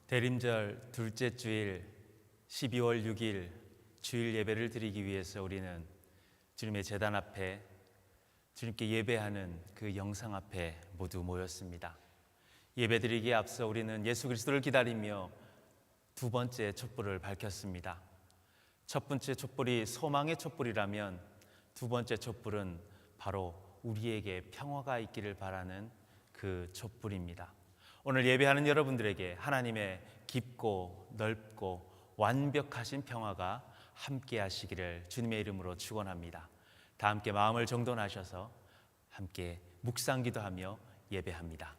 대림절 둘째 주일 12월 6일 주일 예배를 드리기 위해서 우리는 주님의 제단 앞에 주님께 예배하는 그 영상 앞에 모두 모였습니다. 예배 드리기에 앞서 우리는 예수 그리스도를 기다리며 두 번째 촛불을 밝혔습니다. 첫 번째 촛불이 소망의 촛불이라면 두 번째 촛불은 바로 우리에게 평화가 있기를 바라는 그 촛불입니다. 오늘 예배하는 여러분들에게 하나님의 깊고 넓고 완벽하신 평화가 함께 하시기를 주님의 이름으로 축원합니다. 다 함께 마음을 정돈하셔서 함께 묵상 기도하며 예배합니다.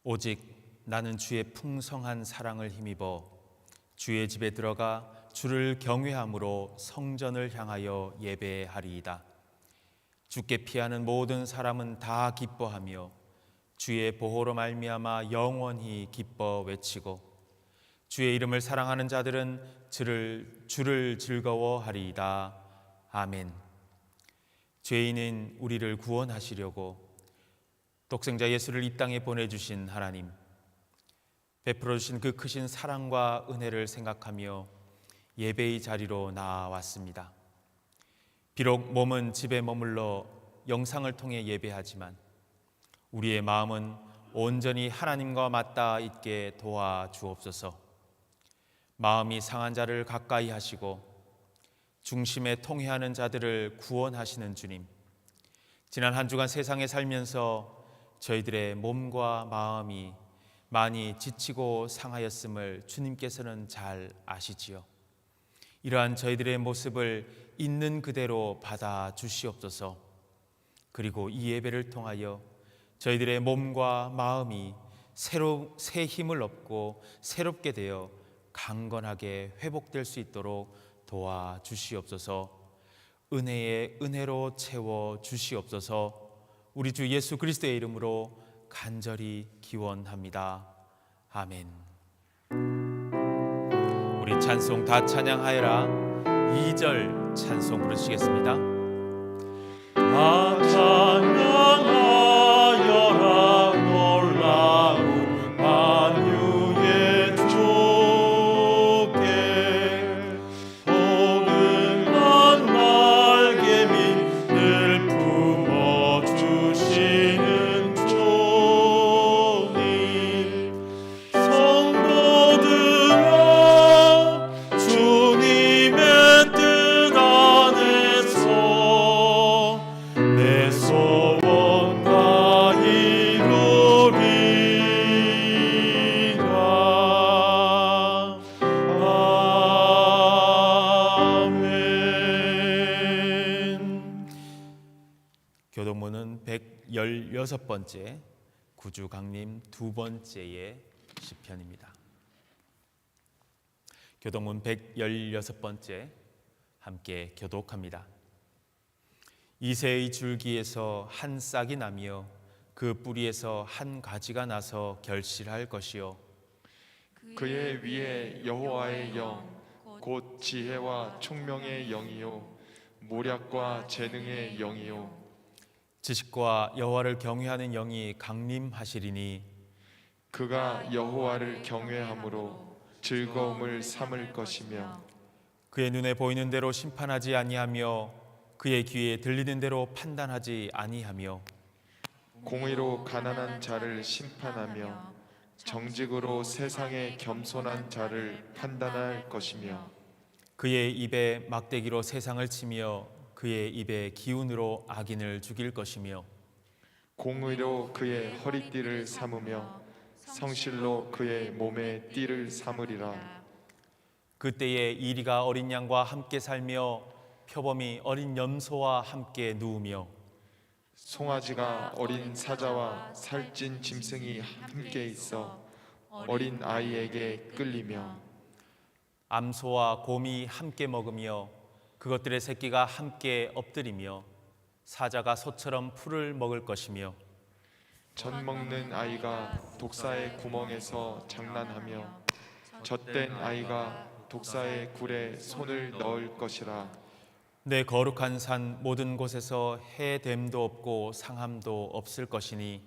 오직 나는 주의 풍성한 사랑을 힘입어 주의 집에 들어가 주를 경외함으로 성전을 향하여 예배하리이다. 주께 피하는 모든 사람은 다 기뻐하며 주의 보호로 말미암아 영원히 기뻐 외치고 주의 이름을 사랑하는 자들은 주를 즐거워하리이다. 아멘. 죄인인 우리를 구원하시려고 독생자 예수를 이 땅에 보내주신 하나님, 베풀어 주신 그 크신 사랑과 은혜를 생각하며 예배의 자리로 나아왔습니다. 비록 몸은 집에 머물러 영상을 통해 예배하지만 우리의 마음은 온전히 하나님과 맞닿아 있게 도와주옵소서. 마음이 상한 자를 가까이 하시고 중심에 통회하는 자들을 구원하시는 주님, 지난 한 주간 세상에 살면서 저희들의 몸과 마음이 많이 지치고 상하였음을 주님께서는 잘 아시지요. 이러한 저희들의 모습을 있는 그대로 받아 주시옵소서. 그리고 이 예배를 통하여 저희들의 몸과 마음이 새 힘을 얻고 새롭게 되어 강건하게 회복될 수 있도록 도와주시옵소서. 은혜의 은혜로 채워 주시옵소서. 우리 주 예수 그리스도의 이름으로 간절히 기원합니다. 아멘. 우리 찬송 다 찬양하여라 2절 찬송 부르시겠습니다. 다 찬양하여라 놀라운 만유의 주께 포근한 날개미 늘 품어주시는 주님, 성도들아 주님의 뜻 안에서 내 소원 다 이루리라. 아멘. 교동문은 116번째 구주 강림 두 번째의 시편입니다. 교동문 116번째 함께 교독합니다. 이새의 줄기에서 한 싹이 나며 그 뿌리에서 한 가지가 나서 결실할 것이요 그의 위에 여호와의 영 곧 지혜와 총명의 영이요 모략과 재능의 영이요 지식과 여호와를 경외하는 영이 강림하시리니 그가 여호와를 경외함으로 즐거움을 삼을 것이며 그의 눈에 보이는 대로 심판하지 아니하며 그의 귀에 들리는 대로 판단하지 아니하며 공의로 가난한 자를 심판하며 정직으로 세상에 겸손한 자를 판단할 것이며 그의 입에 막대기로 세상을 치며 그의 입의 기운으로 악인을 죽일 것이며 공의로 그의 허리띠를 삼으며 성실로 그의 몸에 띠를 삼으리라. 그때에 이리가 어린 양과 함께 살며 표범이 어린 염소와 함께 누우며 송아지가 어린 사자와 살찐 짐승이 함께 있어 어린 아이에게 끌리며 암소와 곰이 함께 먹으며 그것들의 새끼가 함께 엎드리며 사자가 소처럼 풀을 먹을 것이며 젖 먹는 아이가 독사의 구멍에서 장난하며 젖된 아이가 독사의 굴에 손을 넣을 것이라. 내 거룩한 산 모든 곳에서 해됨도 없고 상함도 없을 것이니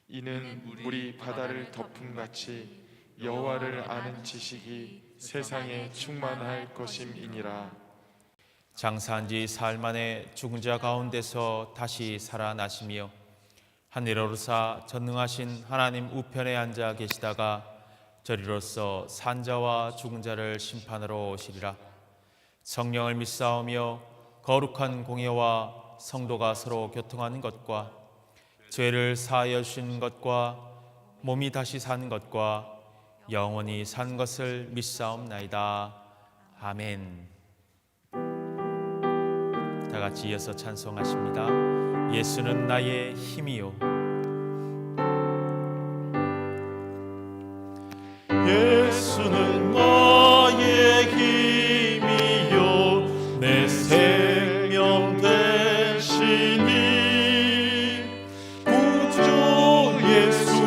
이는 물이 바다를 덮음같이 여호와를 아는 지식이 세상에 충만할 것임이니라. 장사한 지 사흘 만에 죽은 자 가운데서 다시 살아나시며 하늘에 오르사 전능하신 하나님 우편에 앉아 계시다가 저리로서 산자와 죽은 자를 심판하러 오시리라. 성령을 믿사오며 거룩한 공예와 성도가 서로 교통하는 것과 죄를 사하여 주시는 것과 몸이 다시 사는 것과 영원히 산 것을 믿사옵나이다. 아멘. 다 같이 이어서 찬송하십니다. 예수는 나의 힘이요. 예수는 나의 힘이요 내 생명 되시니 구주 예수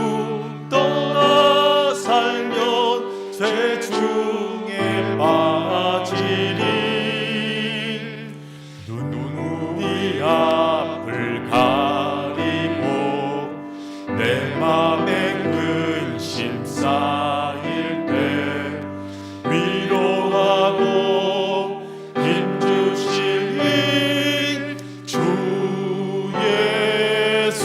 떠나 살면 죄 중에 빠지리 눈이 앞을 가리고 내 맘에 근심 쌓일 때 위로하고 힘주시는 주 예수.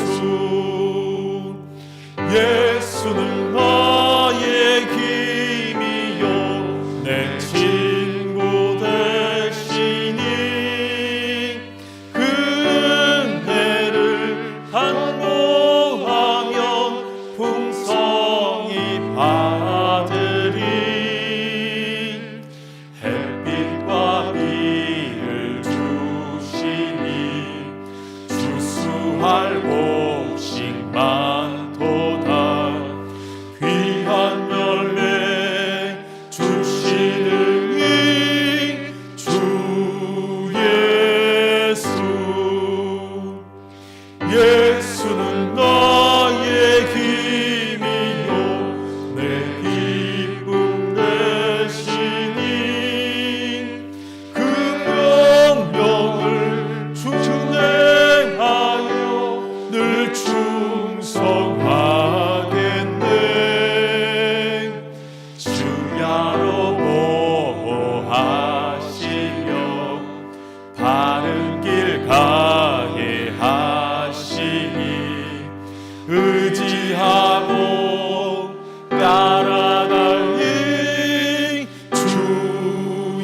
예수는 나의 힘이요 내 친구 되시니 그 은혜를 간구하면 풍성히 받으리. 햇빛과 비를 주시니 주수할 곡식 많도다. 귀한 열매 주시는 이 주 예수. 예수는 나의 힘이요 내 기쁨 되시니 그 명령을 준행하여 늘 충성하겠네. 주야로 보호하시며 바른 길 가게 하시니 의지하고 따라갈 이 주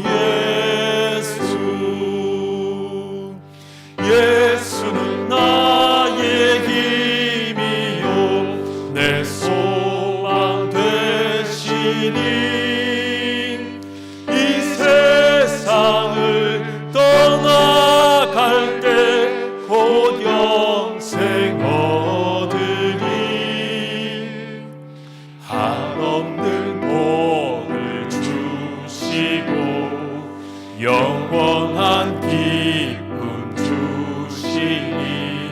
예수. 예수는 나의 힘이요 내 소망 되시니 이 세상을 떠나갈 때 곧 영생 얻으리. 한없는 복을 주시고 영원한 기쁨 주시니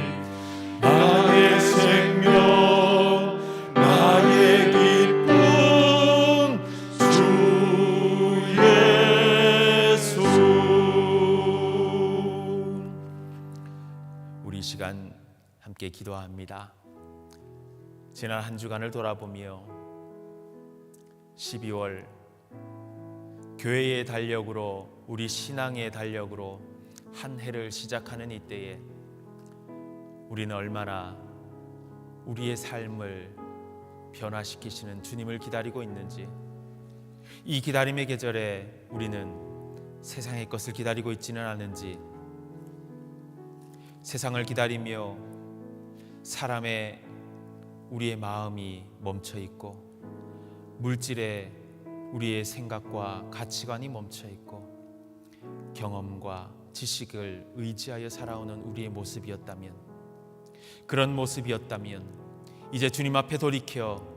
나의 생명 나의 기쁨 주 예수. 우리 시간 함께 기도합니다. 지난 한 주간을 돌아보며 12월 교회의 달력으로 우리 신앙의 달력으로 한 해를 시작하는 이때에 우리는 얼마나 우리의 삶을 변화시키시는 주님을 기다리고 있는지, 이 기다림의 계절에 우리는 세상의 것을 기다리고 있지는 않은지, 세상을 기다리며 사람의 우리의 마음이 멈춰 있고 물질에 우리의 생각과 가치관이 멈춰 있고 경험과 지식을 의지하여 살아오는 우리의 모습이었다면 그런 모습이었다면 이제 주님 앞에 돌이켜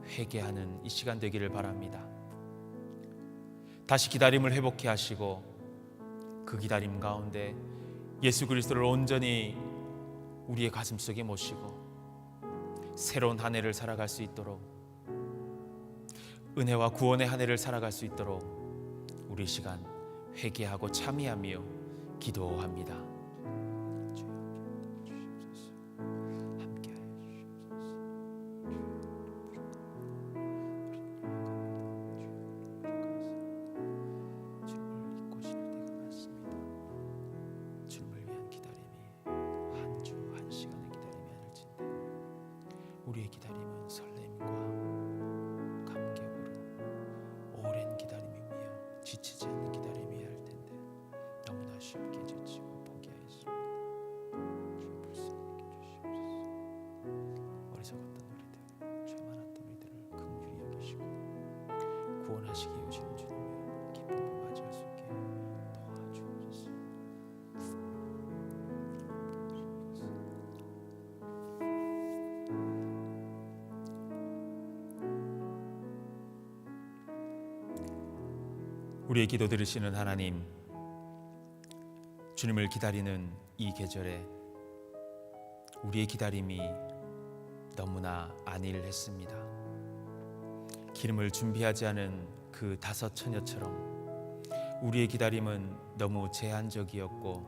회개하는 이 시간 되기를 바랍니다. 다시 기다림을 회복해 하시고 그 기다림 가운데 예수 그리스도를 온전히 우리의 가슴속에 모시고 새로운 한 해를 살아갈 수 있도록, 은혜와 구원의 한 해를 살아갈 수 있도록 우리 시간 회개하고 참여하며 기도합니다. 우리의 기다림은 설렘과 감격으로 오랜 기다림이며 지치지 않는 기다림이어야 할 텐데 너무나 쉽게 지치고 포기하였습니다. 주님 불쌍히 여겨주시옵소서. 어리석었던 우리들, 죄 많았던 우리들을 긍휼히 여기시고 구원하시기 오시는 주님을 기쁨으로 맞이할 수 있게 도와주옵소서. 우리의 기도 들으시는 하나님, 주님을 기다리는 이 계절에 우리의 기다림이 너무나 안일했습니다. 기름을 준비하지 않은 그 5 처녀처럼 우리의 기다림은 너무 제한적이었고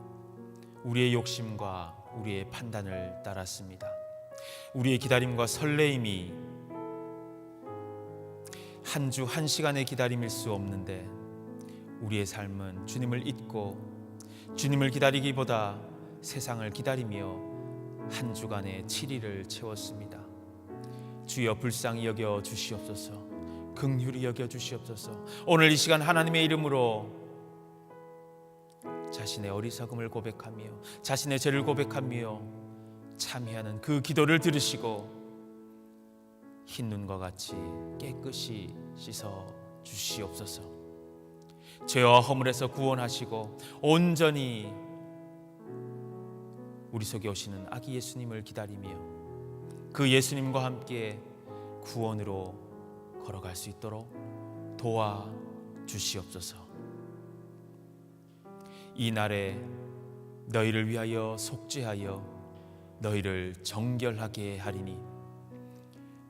우리의 욕심과 우리의 판단을 따랐습니다. 우리의 기다림과 설레임이 한 주 1시간의 기다림일 수 없는데 우리의 삶은 주님을 잊고 주님을 기다리기보다 세상을 기다리며 한 주간의 7일을 채웠습니다. 주여 불쌍히 여겨 주시옵소서. 긍휼히 여겨 주시옵소서. 오늘 이 시간 하나님의 이름으로 자신의 어리석음을 고백하며 자신의 죄를 고백하며 참회하는 그 기도를 들으시고 흰 눈과 같이 깨끗이 씻어 주시옵소서. 죄와 허물에서 구원하시고 온전히 우리 속에 오시는 아기 예수님을 기다리며 그 예수님과 함께 구원으로 걸어갈 수 있도록 도와주시옵소서. 이 날에 너희를 위하여 속죄하여 너희를 정결하게 하리니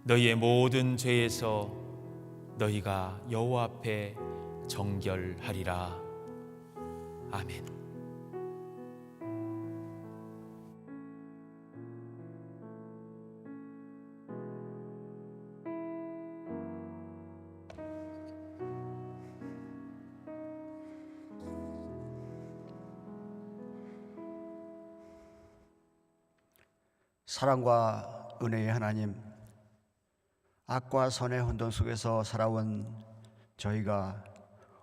너희의 모든 죄에서 너희가 여호와 앞에 정결하리라. 아멘. 사랑과 은혜의 하나님, 악과 선의 혼돈 속에서 살아온 저희가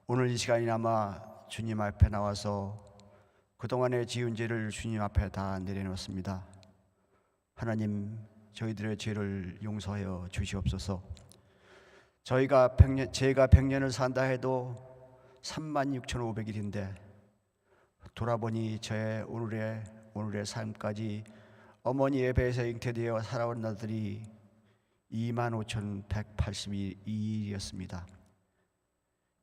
오늘 이 시간이나마 주님 앞에 나와서 그동안의 지은 죄를 주님 앞에 다 내려놓습니다. 하나님, 저희들의 죄를 용서하여 주시옵소서. 제가 100년을 산다 해도 36,500일인데 돌아보니 저의 오늘의 삶까지 어머니 예배에서 잉태되어 살아온 날들이 25,182일이었습니다.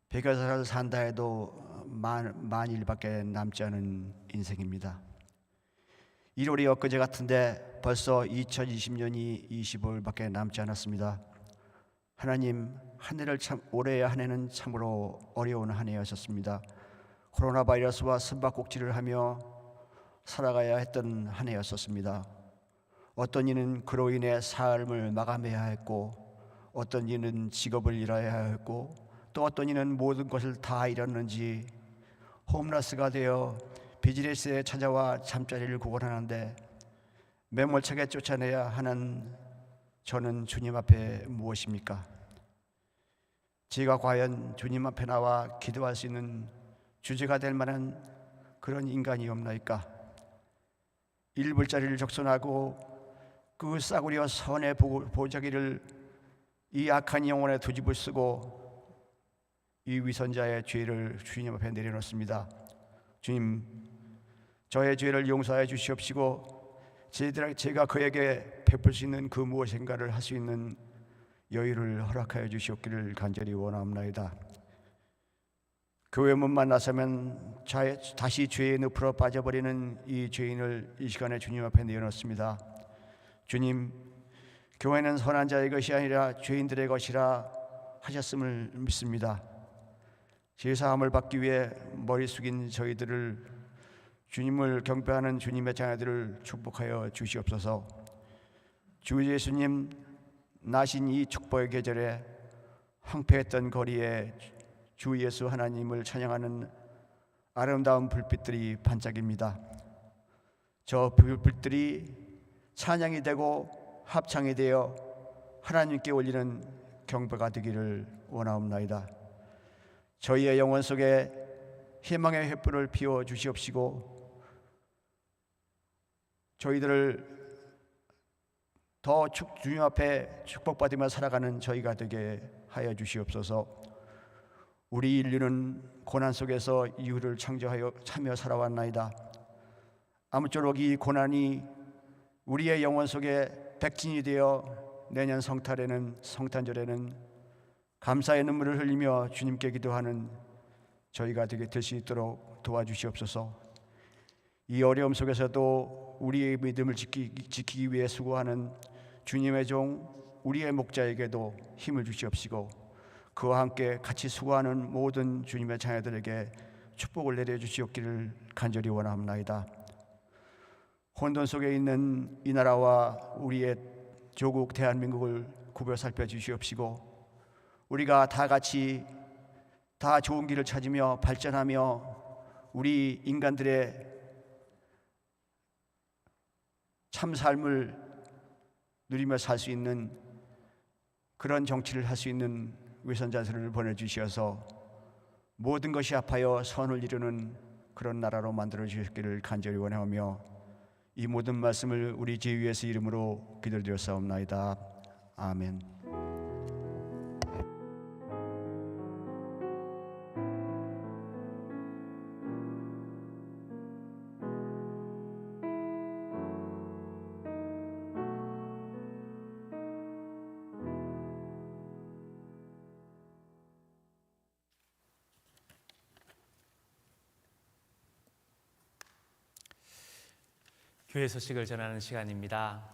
100여살을 산다 해도 만일밖에 남지 않은 인생입니다. 1월이 엊그제 같은데 벌써 2020년이 25일밖에 남지 않았습니다. 하나님, 올해의 한 해는 참으로 어려운 한 해였었습니다. 코로나 바이러스와 숨바꼭질을 하며 살아가야 했던 한 해였었습니다. 어떤 이는 그로 인해 삶을 마감해야 했고, 어떤 이는 직업을 잃어야 했고, 또 어떤 이는 모든 것을 다 잃었는지 홈레스가 되어 비즈니스에 찾아와 잠자리를 구걸하는데 매몰차게 쫓아내야 하는 저는 주님 앞에 무엇입니까? 제가 과연 주님 앞에 나와 기도할 수 있는 주제가 될 만한 그런 인간이 없나이까? 1불짜리를 적선하고 그 싸구려 선의 보자기를 이 악한 영혼에 두집을 쓰고 이 위선자의 죄를 주님 앞에 내려놓습니다. 주님, 저의 죄를 용서해 주시옵시고 제가 그에게 베풀 수 있는 그 무엇인가를 할 수 있는 여유를 허락하여 주시옵기를 간절히 원하옵나이다. 교회 문만 나서면 다시 죄의 늪으로 빠져버리는 이 죄인을 이 시간에 주님 앞에 내어놓습니다. 주님, 교회는 선한 자의 것이 아니라 죄인들의 것이라 하셨음을 믿습니다. 제사함을 받기 위해 머리 숙인 저희들을, 주님을 경배하는 주님의 자녀들을 축복하여 주시옵소서. 주 예수님 나신 이 축복의 계절에 황폐했던 거리에 주 예수 하나님을 찬양하는 아름다운 불빛들이 반짝입니다. 저 불빛들이 찬양이 되고 합창이 되어 하나님께 올리는 경배가 되기를 원하옵나이다. 저희의 영혼 속에 희망의 횃불을 피워 주시옵시고 저희들을 더 주님 앞에 축복받으며 살아가는 저희가 되게 하여 주시옵소서. 우리 인류는 고난 속에서 이유를 창조하여 참여 살아왔나이다. 아무쪼록 이 고난이 우리의 영혼 속에 백진이 되어 내년 성탄절에는 감사의 눈물을 흘리며 주님께 기도하는 저희가 되게 될 수 있도록 도와주시옵소서. 이 어려움 속에서도 우리의 믿음을 지키기 위해 수고하는 주님의 종 우리의 목자에게도 힘을 주시옵시고 그와 함께 같이 수고하는 모든 주님의 자녀들에게 축복을 내려주시옵기를 간절히 원합니다. 혼돈 속에 있는 이 나라와 우리의 조국 대한민국을 구별 살펴주시옵시고 우리가 다 같이 다 좋은 길을 찾으며 발전하며 우리 인간들의 참 삶을 누리며 살 수 있는 그런 정치를 할 수 있는 위선자들을 보내주셔서 모든 것이 합하여 선을 이루는 그런 나라로 만들어 주시기를 간절히 원하오며 이 모든 말씀을 우리 주 예수 이름으로 기도드렸사옵나이다. 아멘. 교회 소식을 전하는 시간입니다.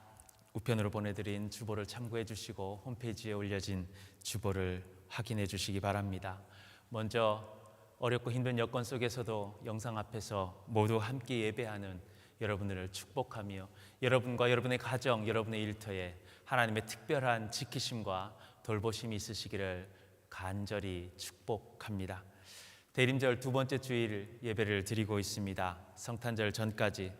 우편으로 보내드린 주보를 참고해 주시고 홈페이지에 올려진 주보를 확인해 주시기 바랍니다. 먼저 어렵고 힘든 여건 속에서도 영상 앞에서 모두 함께 예배하는 여러분들을 축복하며 여러분과 여러분의 가정, 여러분의 일터에 하나님의 특별한 지키심과 돌보심이 있으시기를 간절히 축복합니다. 대림절 두 번째 주일 예배를 드리고 있습니다. 성탄절 전까지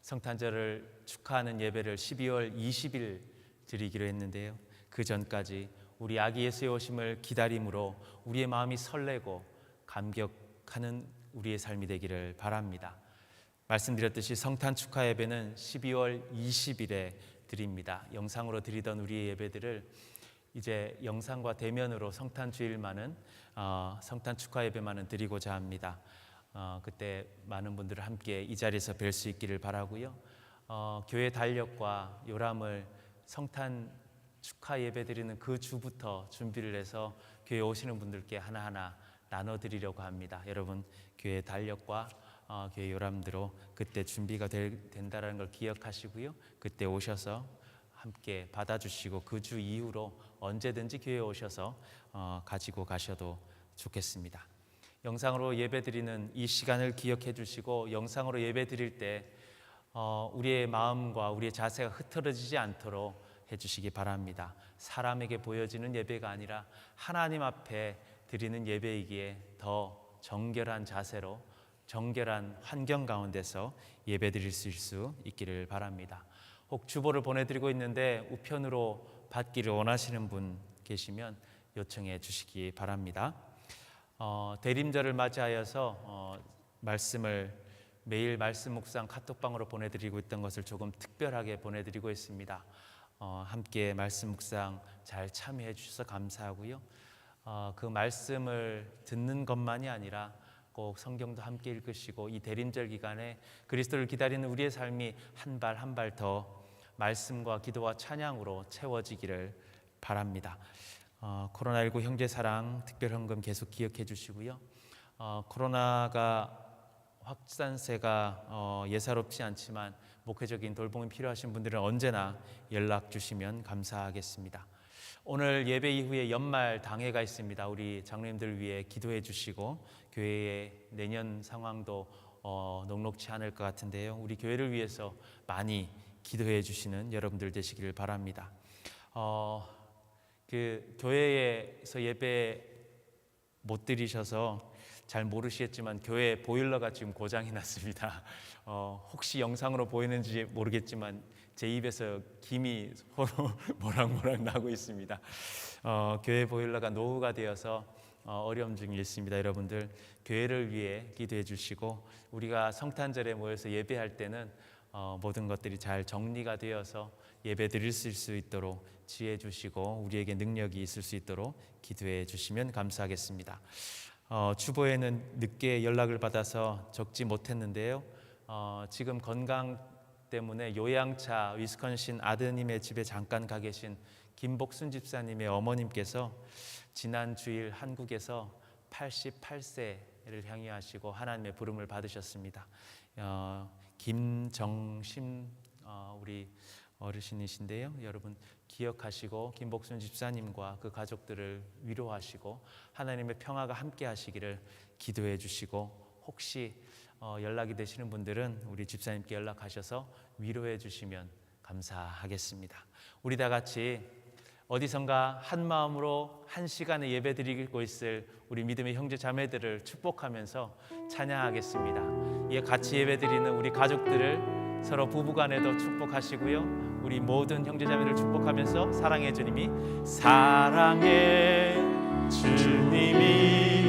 성탄절을 축하하는 예배를 12월 20일 드리기로 했는데요. 그 전까지 우리 아기 예수의 오심을 기다림으로 우리의 마음이 설레고 감격하는 우리의 삶이 되기를 바랍니다. 말씀드렸듯이 성탄 축하 예배는 12월 20일에 드립니다. 영상으로 드리던 우리의 예배들을 이제 영상과 대면으로 성탄 주일만은 성탄 축하 예배만은 드리고자 합니다. 그때 많은 분들을 함께 이 자리에서 뵐 수 있기를 바라고요. 교회 달력과 요람을 성탄 축하 예배 드리는 그 주부터 준비를 해서 교회 오시는 분들께 하나하나 나눠드리려고 합니다. 여러분 교회 달력과 교회 요람대로 그때 준비가 된다는 걸 기억하시고요. 그때 오셔서 함께 받아주시고 그 주 이후로 언제든지 교회에 오셔서 가지고 가셔도 좋겠습니다. 영상으로 예배드리는 이 시간을 기억해 주시고 영상으로 예배드릴 때 우리의 마음과 우리의 자세가 흐트러지지 않도록 해주시기 바랍니다. 사람에게 보여지는 예배가 아니라 하나님 앞에 드리는 예배이기에 더 정결한 자세로 정결한 환경 가운데서 예배드릴 수 있기를 바랍니다. 혹 주보를 보내드리고 있는데 우편으로 받기를 원하시는 분 계시면 요청해 주시기 바랍니다. 대림절을 맞이하여서 말씀을 매일 말씀 묵상 카톡방으로 보내드리고 있던 것을 조금 특별하게 보내드리고 있습니다. 함께 말씀 묵상 잘 참여해 주셔서 감사하고요. 그 말씀을 듣는 것만이 아니라 꼭 성경도 함께 읽으시고 이 대림절 기간에 그리스도를 기다리는 우리의 삶이 한 발 한 발 더 말씀과 기도와 찬양으로 채워지기를 바랍니다. 코로나19 형제사랑 특별헌금 계속 기억해 주시고요. 코로나가 확산세가 예사롭지 않지만 목회적인 돌봄이 필요하신 분들은 언제나 연락 주시면 감사하겠습니다. 오늘 예배 이후에 연말 당회가 있습니다. 우리 장로님들 위해 기도해 주시고 교회의 내년 상황도 녹록치 않을 것 같은데요. 우리 교회를 위해서 많이 기도해 주시는 여러분들 되시기를 바랍니다. 그 교회에서 예배 못 드리셔서 잘 모르시겠지만 교회 보일러가 지금 고장이 났습니다. 혹시 영상으로 보이는지 모르겠지만 제 입에서 김이 서로 모락모락 나고 있습니다. 교회 보일러가 노후가 되어서 어려움 중에 있습니다. 여러분들 교회를 위해 기도해 주시고 우리가 성탄절에 모여서 예배할 때는 모든 것들이 잘 정리가 되어서 예배 드릴 수 있도록 지혜 주시고 우리에게 능력이 있을 수 있도록 기도해 주시면 감사하겠습니다. 주보에는 늦게 연락을 받아서 적지 못했는데요. 지금 건강 때문에 요양차 위스콘신 아드님의 집에 잠깐 가 계신 김복순 집사님의 어머님께서 지난 주일 한국에서 88세를 향유하시고 하나님의 부름을 받으셨습니다. 김정심 우리 어르신이신데요. 여러분 기억하시고 김복순 집사님과 그 가족들을 위로하시고 하나님의 평화가 함께 하시기를 기도해 주시고 혹시 연락이 되시는 분들은 우리 집사님께 연락하셔서 위로해 주시면 감사하겠습니다. 우리 다 같이 어디선가 한 마음으로 한 시간에 예배 드리고 있을 우리 믿음의 형제 자매들을 축복하면서 찬양하겠습니다. 예, 같이 예배 드리는 우리 가족들을 서로 부부간에도 축복하시고요. 우리 모든 형제 자매를 축복하면서 사랑의 주님이 사랑의 주님이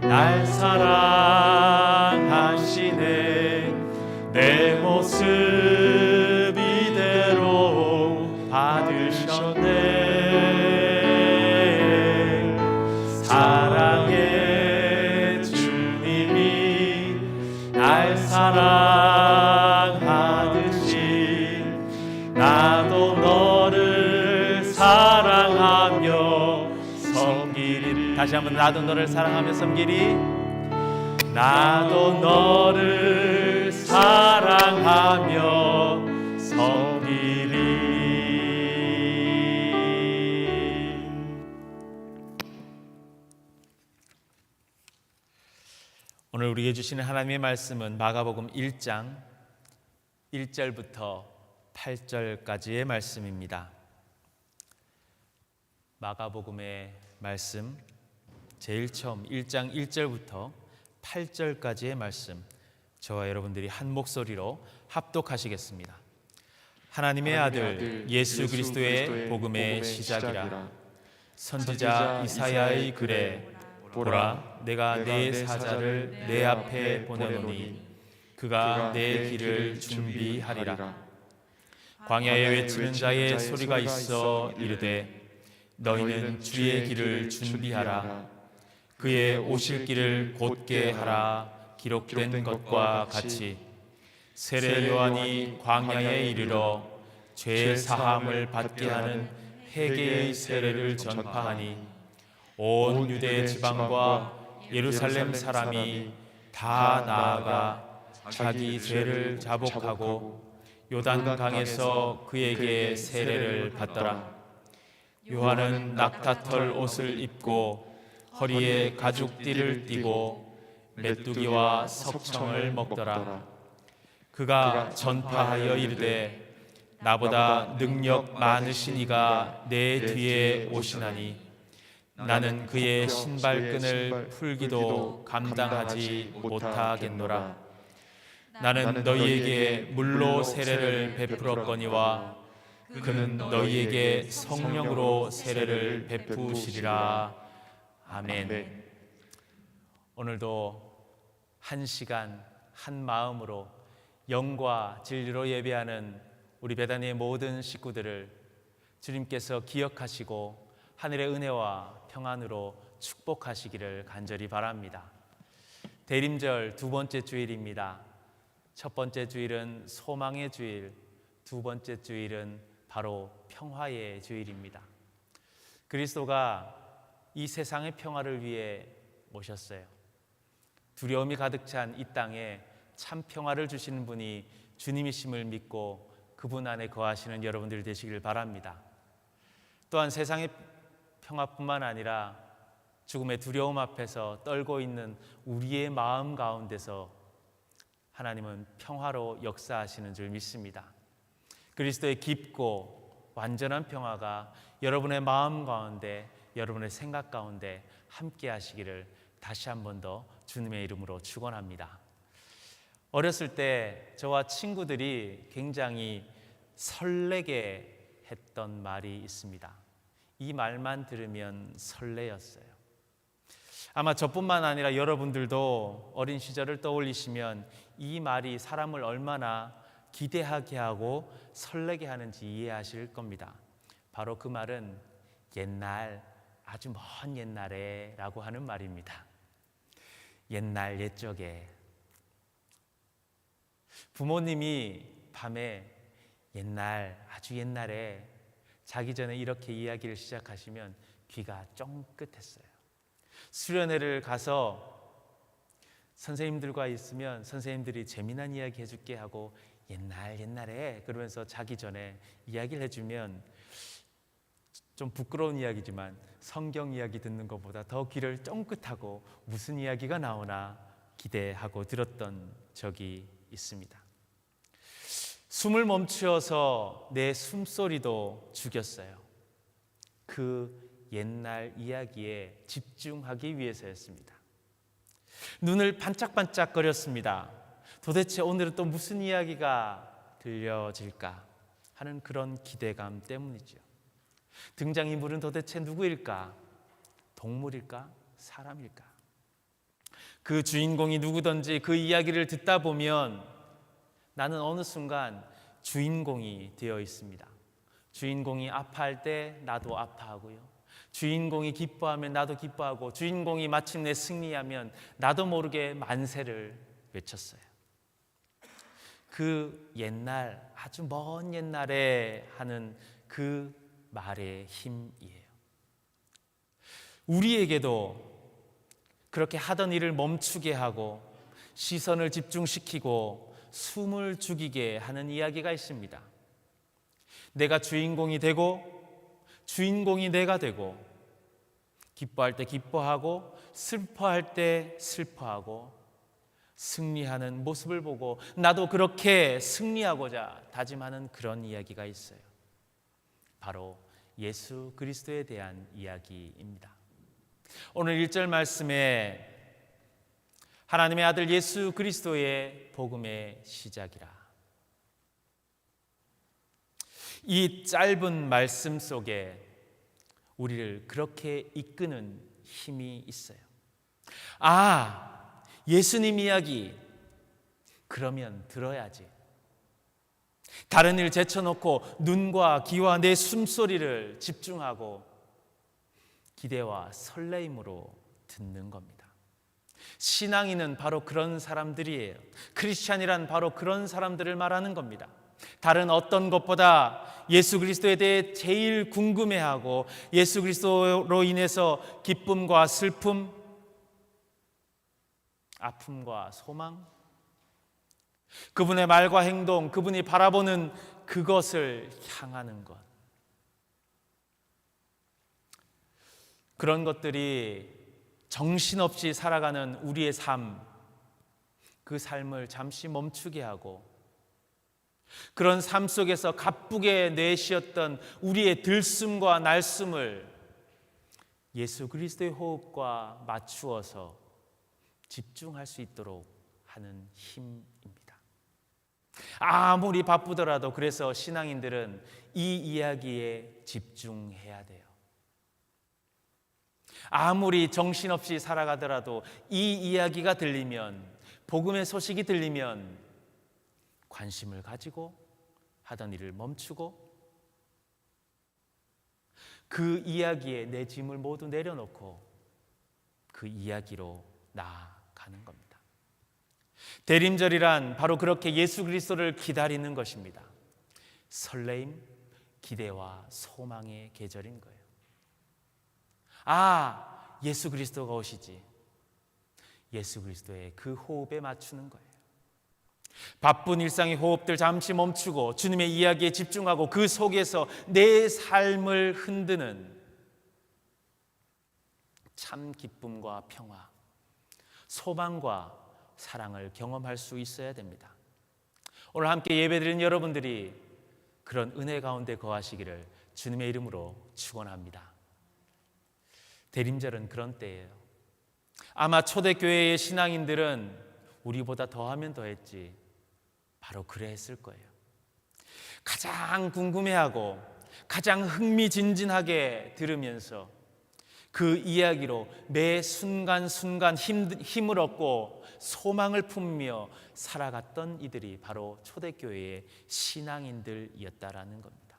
날 사랑하시네 내 모습 이대로 받으셨네 사랑의 주님이 날 사랑하듯이 나도 너를 사랑하며 섬기리 다시 한번 나도 너를 사랑하며 섬기리 나도 너를 사랑하며 섬기리 오늘 우리에게 주시는 하나님의 말씀은 마가복음 1장 1절부터 8절까지의 말씀입니다. 마가복음의 말씀 제일 처음 1장 1절부터 8절까지의 말씀 저와 여러분들이 한 목소리로 합독하시겠습니다. 하나님의 아들 예수 그리스도의 복음의 시작이라 선지자 이사야의 글에 보라 내가 내 사자를 내 앞에 보내노니 그가 내 길을 준비하리라 광야에 외치는 자의 소리가 있어 이르되 너희는 주의 길을 준비하라 그의 오실 길을 곧게 하라 기록된 것과 같이 세례 요한이 광야에 이르러 죄 사함을 받게 하는 회개의 세례를 전파하니 온 유대 지방과 예루살렘 사람이 다 나아가 자기 죄를 자복하고 요단강에서 그에게 세례를 받더라. 요한은 낙타털 옷을 입고 허리에 가죽띠를 띠고 메뚜기와 석청을 먹더라. 그가 전파하여 이르되 나보다 능력 많으신 이가 내 뒤에 오시나니 나는 그의 신발끈을 풀기도 감당하지 못하겠노라. 나는 너희에게 물로 세례를 베풀었거니와 그는 너희에게 성령으로 세례를 베푸시리라. 아멘. 오늘도 한 시간 한 마음으로 영과 진리로 예배하는 우리 베다니의 모든 식구들을 주님께서 기억하시고 하늘의 은혜와 평안으로 축복하시기를 간절히 바랍니다. 대림절 두 번째 주일입니다. 첫 번째 주일은 소망의 주일, 두 번째 주일은 바로 평화의 주일입니다. 그리스도가 이 세상의 평화를 위해 오셨어요. 두려움이 가득 찬 이 땅에 참 평화를 주시는 분이 주님이심을 믿고 그분 안에 거하시는 여러분들 되시길 바랍니다. 또한 세상의 평화뿐만 아니라 죽음의 두려움 앞에서 떨고 있는 우리의 마음 가운데서 하나님은 평화로 역사하시는 줄 믿습니다. 그리스도의 깊고 완전한 평화가 여러분의 마음 가운데, 여러분의 생각 가운데 함께 하시기를 다시 한 번 더 주님의 이름으로 축원합니다. 어렸을 때 저와 친구들이 굉장히 설레게 했던 말이 있습니다. 이 말만 들으면 설레였어요. 아마 저뿐만 아니라 여러분들도 어린 시절을 떠올리시면 이 말이 사람을 얼마나 기대하게 하고 설레게 하는지 이해하실 겁니다. 바로 그 말은 옛날, 아주 먼 옛날에 라고 하는 말입니다. 옛날 옛적에 부모님이 밤에 옛날, 아주 옛날에 자기 전에 이렇게 이야기를 시작하시면 귀가 쫑긋했어요. 수련회를 가서 선생님들과 있으면 선생님들이 재미난 이야기 해줄게 하고 옛날에 그러면서 자기 전에 이야기를 해주면 좀 부끄러운 이야기지만 성경 이야기 듣는 것보다 더 귀를 쫑긋하고 무슨 이야기가 나오나 기대하고 들었던 적이 있습니다. 숨을 멈추어서 내 숨소리도 죽였어요. 그 옛날 이야기에 집중하기 위해서였습니다. 눈을 반짝반짝거렸습니다. 도대체 오늘은 또 무슨 이야기가 들려질까 하는 그런 기대감 때문이죠. 등장인물은 도대체 누구일까? 동물일까? 사람일까? 그 주인공이 누구든지 그 이야기를 듣다 보면 나는 어느 순간 주인공이 되어 있습니다. 주인공이 아파할 때 나도 아파하고요. 주인공이 기뻐하면 나도 기뻐하고, 주인공이 마침내 승리하면 나도 모르게 만세를 외쳤어요. 그 옛날, 아주 먼 옛날에 하는 그 말의 힘이에요. 우리에게도 그렇게 하던 일을 멈추게 하고 시선을 집중시키고 숨을 죽이게 하는 이야기가 있습니다. 내가 주인공이 되고 주인공이 내가 되고, 기뻐할 때 기뻐하고 슬퍼할 때 슬퍼하고, 승리하는 모습을 보고 나도 그렇게 승리하고자 다짐하는 그런 이야기가 있어요. 바로 예수 그리스도에 대한 이야기입니다. 오늘 1절 말씀에 하나님의 아들 예수 그리스도의 복음의 시작이라. 이 짧은 말씀 속에 우리를 그렇게 이끄는 힘이 있어요. 아, 예수님 이야기, 그러면 들어야지. 다른 일 제쳐놓고 눈과 귀와 내 숨소리를 집중하고 기대와 설레임으로 듣는 겁니다. 신앙인은 바로 그런 사람들이에요. 크리스찬이란 바로 그런 사람들을 말하는 겁니다. 다른 어떤 것보다 예수 그리스도에 대해 제일 궁금해하고, 예수 그리스도로 인해서 기쁨과 슬픔, 아픔과 소망, 그분의 말과 행동, 그분이 바라보는 그것을 향하는 것, 그런 것들이 정신없이 살아가는 우리의 삶, 그 삶을 잠시 멈추게 하고, 그런 삶 속에서 가쁘게 내쉬었던 우리의 들숨과 날숨을 예수 그리스도의 호흡과 맞추어서 집중할 수 있도록 하는 힘입니다. 아무리 바쁘더라도 그래서 신앙인들은 이 이야기에 집중해야 돼요. 아무리 정신없이 살아가더라도 이 이야기가 들리면, 복음의 소식이 들리면 관심을 가지고 하던 일을 멈추고 그 이야기에 내 짐을 모두 내려놓고 그 이야기로 나아가는 겁니다. 대림절이란 바로 그렇게 예수 그리스도를 기다리는 것입니다. 설레임, 기대와 소망의 계절인 거예요. 아, 예수 그리스도가 오시지. 예수 그리스도의 그 호흡에 맞추는 거예요. 바쁜 일상의 호흡들 잠시 멈추고 주님의 이야기에 집중하고 그 속에서 내 삶을 흔드는 참 기쁨과 평화, 소망과 사랑을 경험할 수 있어야 됩니다. 오늘 함께 예배드리는 여러분들이 그런 은혜 가운데 거하시기를 주님의 이름으로 축원합니다. 대림절은 그런 때예요. 아마 초대교회의 신앙인들은 우리보다 더하면 더했지 바로 그래 했을 거예요. 가장 궁금해하고 가장 흥미진진하게 들으면서 그 이야기로 매 순간순간 힘을 얻고 소망을 품으며 살아갔던 이들이 바로 초대교회의 신앙인들이었다라는 겁니다.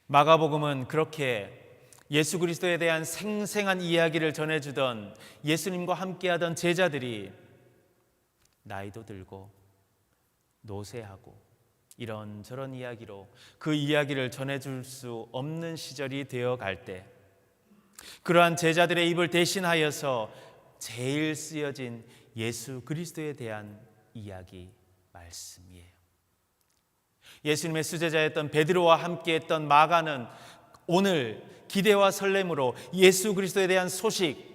마가복음은 그렇게 예수 그리스도에 대한 생생한 이야기를 전해주던 예수님과 함께하던 제자들이 나이도 들고 노쇠하고 이런저런 이야기로 그 이야기를 전해줄 수 없는 시절이 되어갈 때 그러한 제자들의 입을 대신하여서 제일 쓰여진 예수 그리스도에 대한 이야기 말씀이에요. 예수님의 수제자였던 베드로와 함께했던 마가는 오늘 기대와 설렘으로 예수 그리스도에 대한 소식,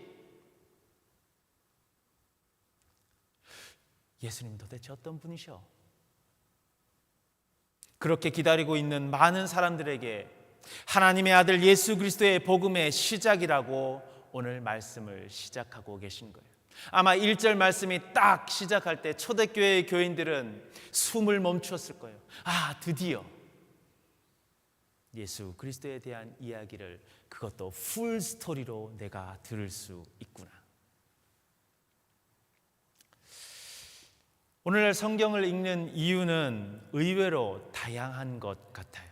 예수님 도대체 어떤 분이셔? 그렇게 기다리고 있는 많은 사람들에게 하나님의 아들 예수 그리스도의 복음의 시작이라고 오늘 말씀을 시작하고 계신 거예요. 아마 1절 말씀이 딱 시작할 때 초대교회의 교인들은 숨을 멈추었을 거예요. 아, 드디어 예수 그리스도에 대한 이야기를 그것도 풀 스토리로 내가 들을 수 있구나. 오늘 성경을 읽는 이유는 의외로 다양한 것 같아요.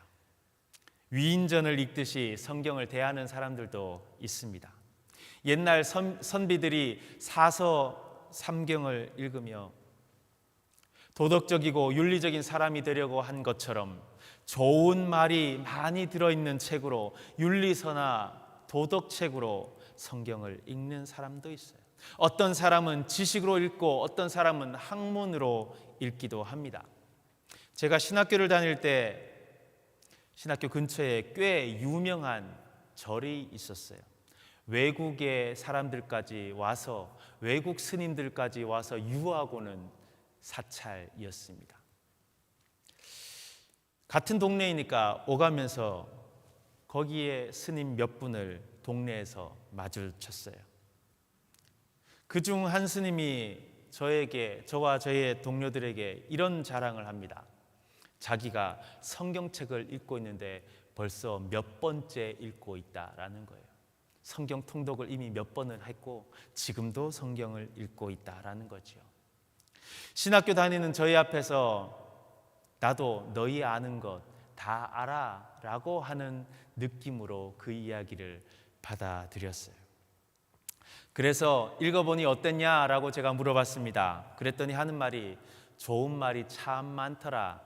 위인전을 읽듯이 성경을 대하는 사람들도 있습니다. 옛날 선비들이 사서 삼경을 읽으며 도덕적이고 윤리적인 사람이 되려고 한 것처럼 좋은 말이 많이 들어있는 책으로 윤리서나 도덕책으로 성경을 읽는 사람도 있어요. 어떤 사람은 지식으로 읽고 어떤 사람은 학문으로 읽기도 합니다. 제가 신학교를 다닐 때 신학교 근처에 꽤 유명한 절이 있었어요. 외국의 사람들까지 와서 외국 스님들까지 와서 유하고는 사찰이었습니다. 같은 동네이니까 오가면서 거기에 스님 몇 분을 동네에서 마주쳤어요. 그중 한 스님이 저와 저의 동료들에게 이런 자랑을 합니다. 자기가 성경책을 읽고 있는데 벌써 몇 번째 읽고 있다라는 거예요. 성경 통독을 이미 몇 번을 했고 지금도 성경을 읽고 있다라는 거죠. 신학교 다니는 저희 앞에서 나도 너희 아는 것 다 알아 라고 하는 느낌으로 그 이야기를 받아들였어요. 그래서 읽어보니 어땠냐라고 제가 물어봤습니다. 그랬더니 하는 말이 좋은 말이 참 많더라.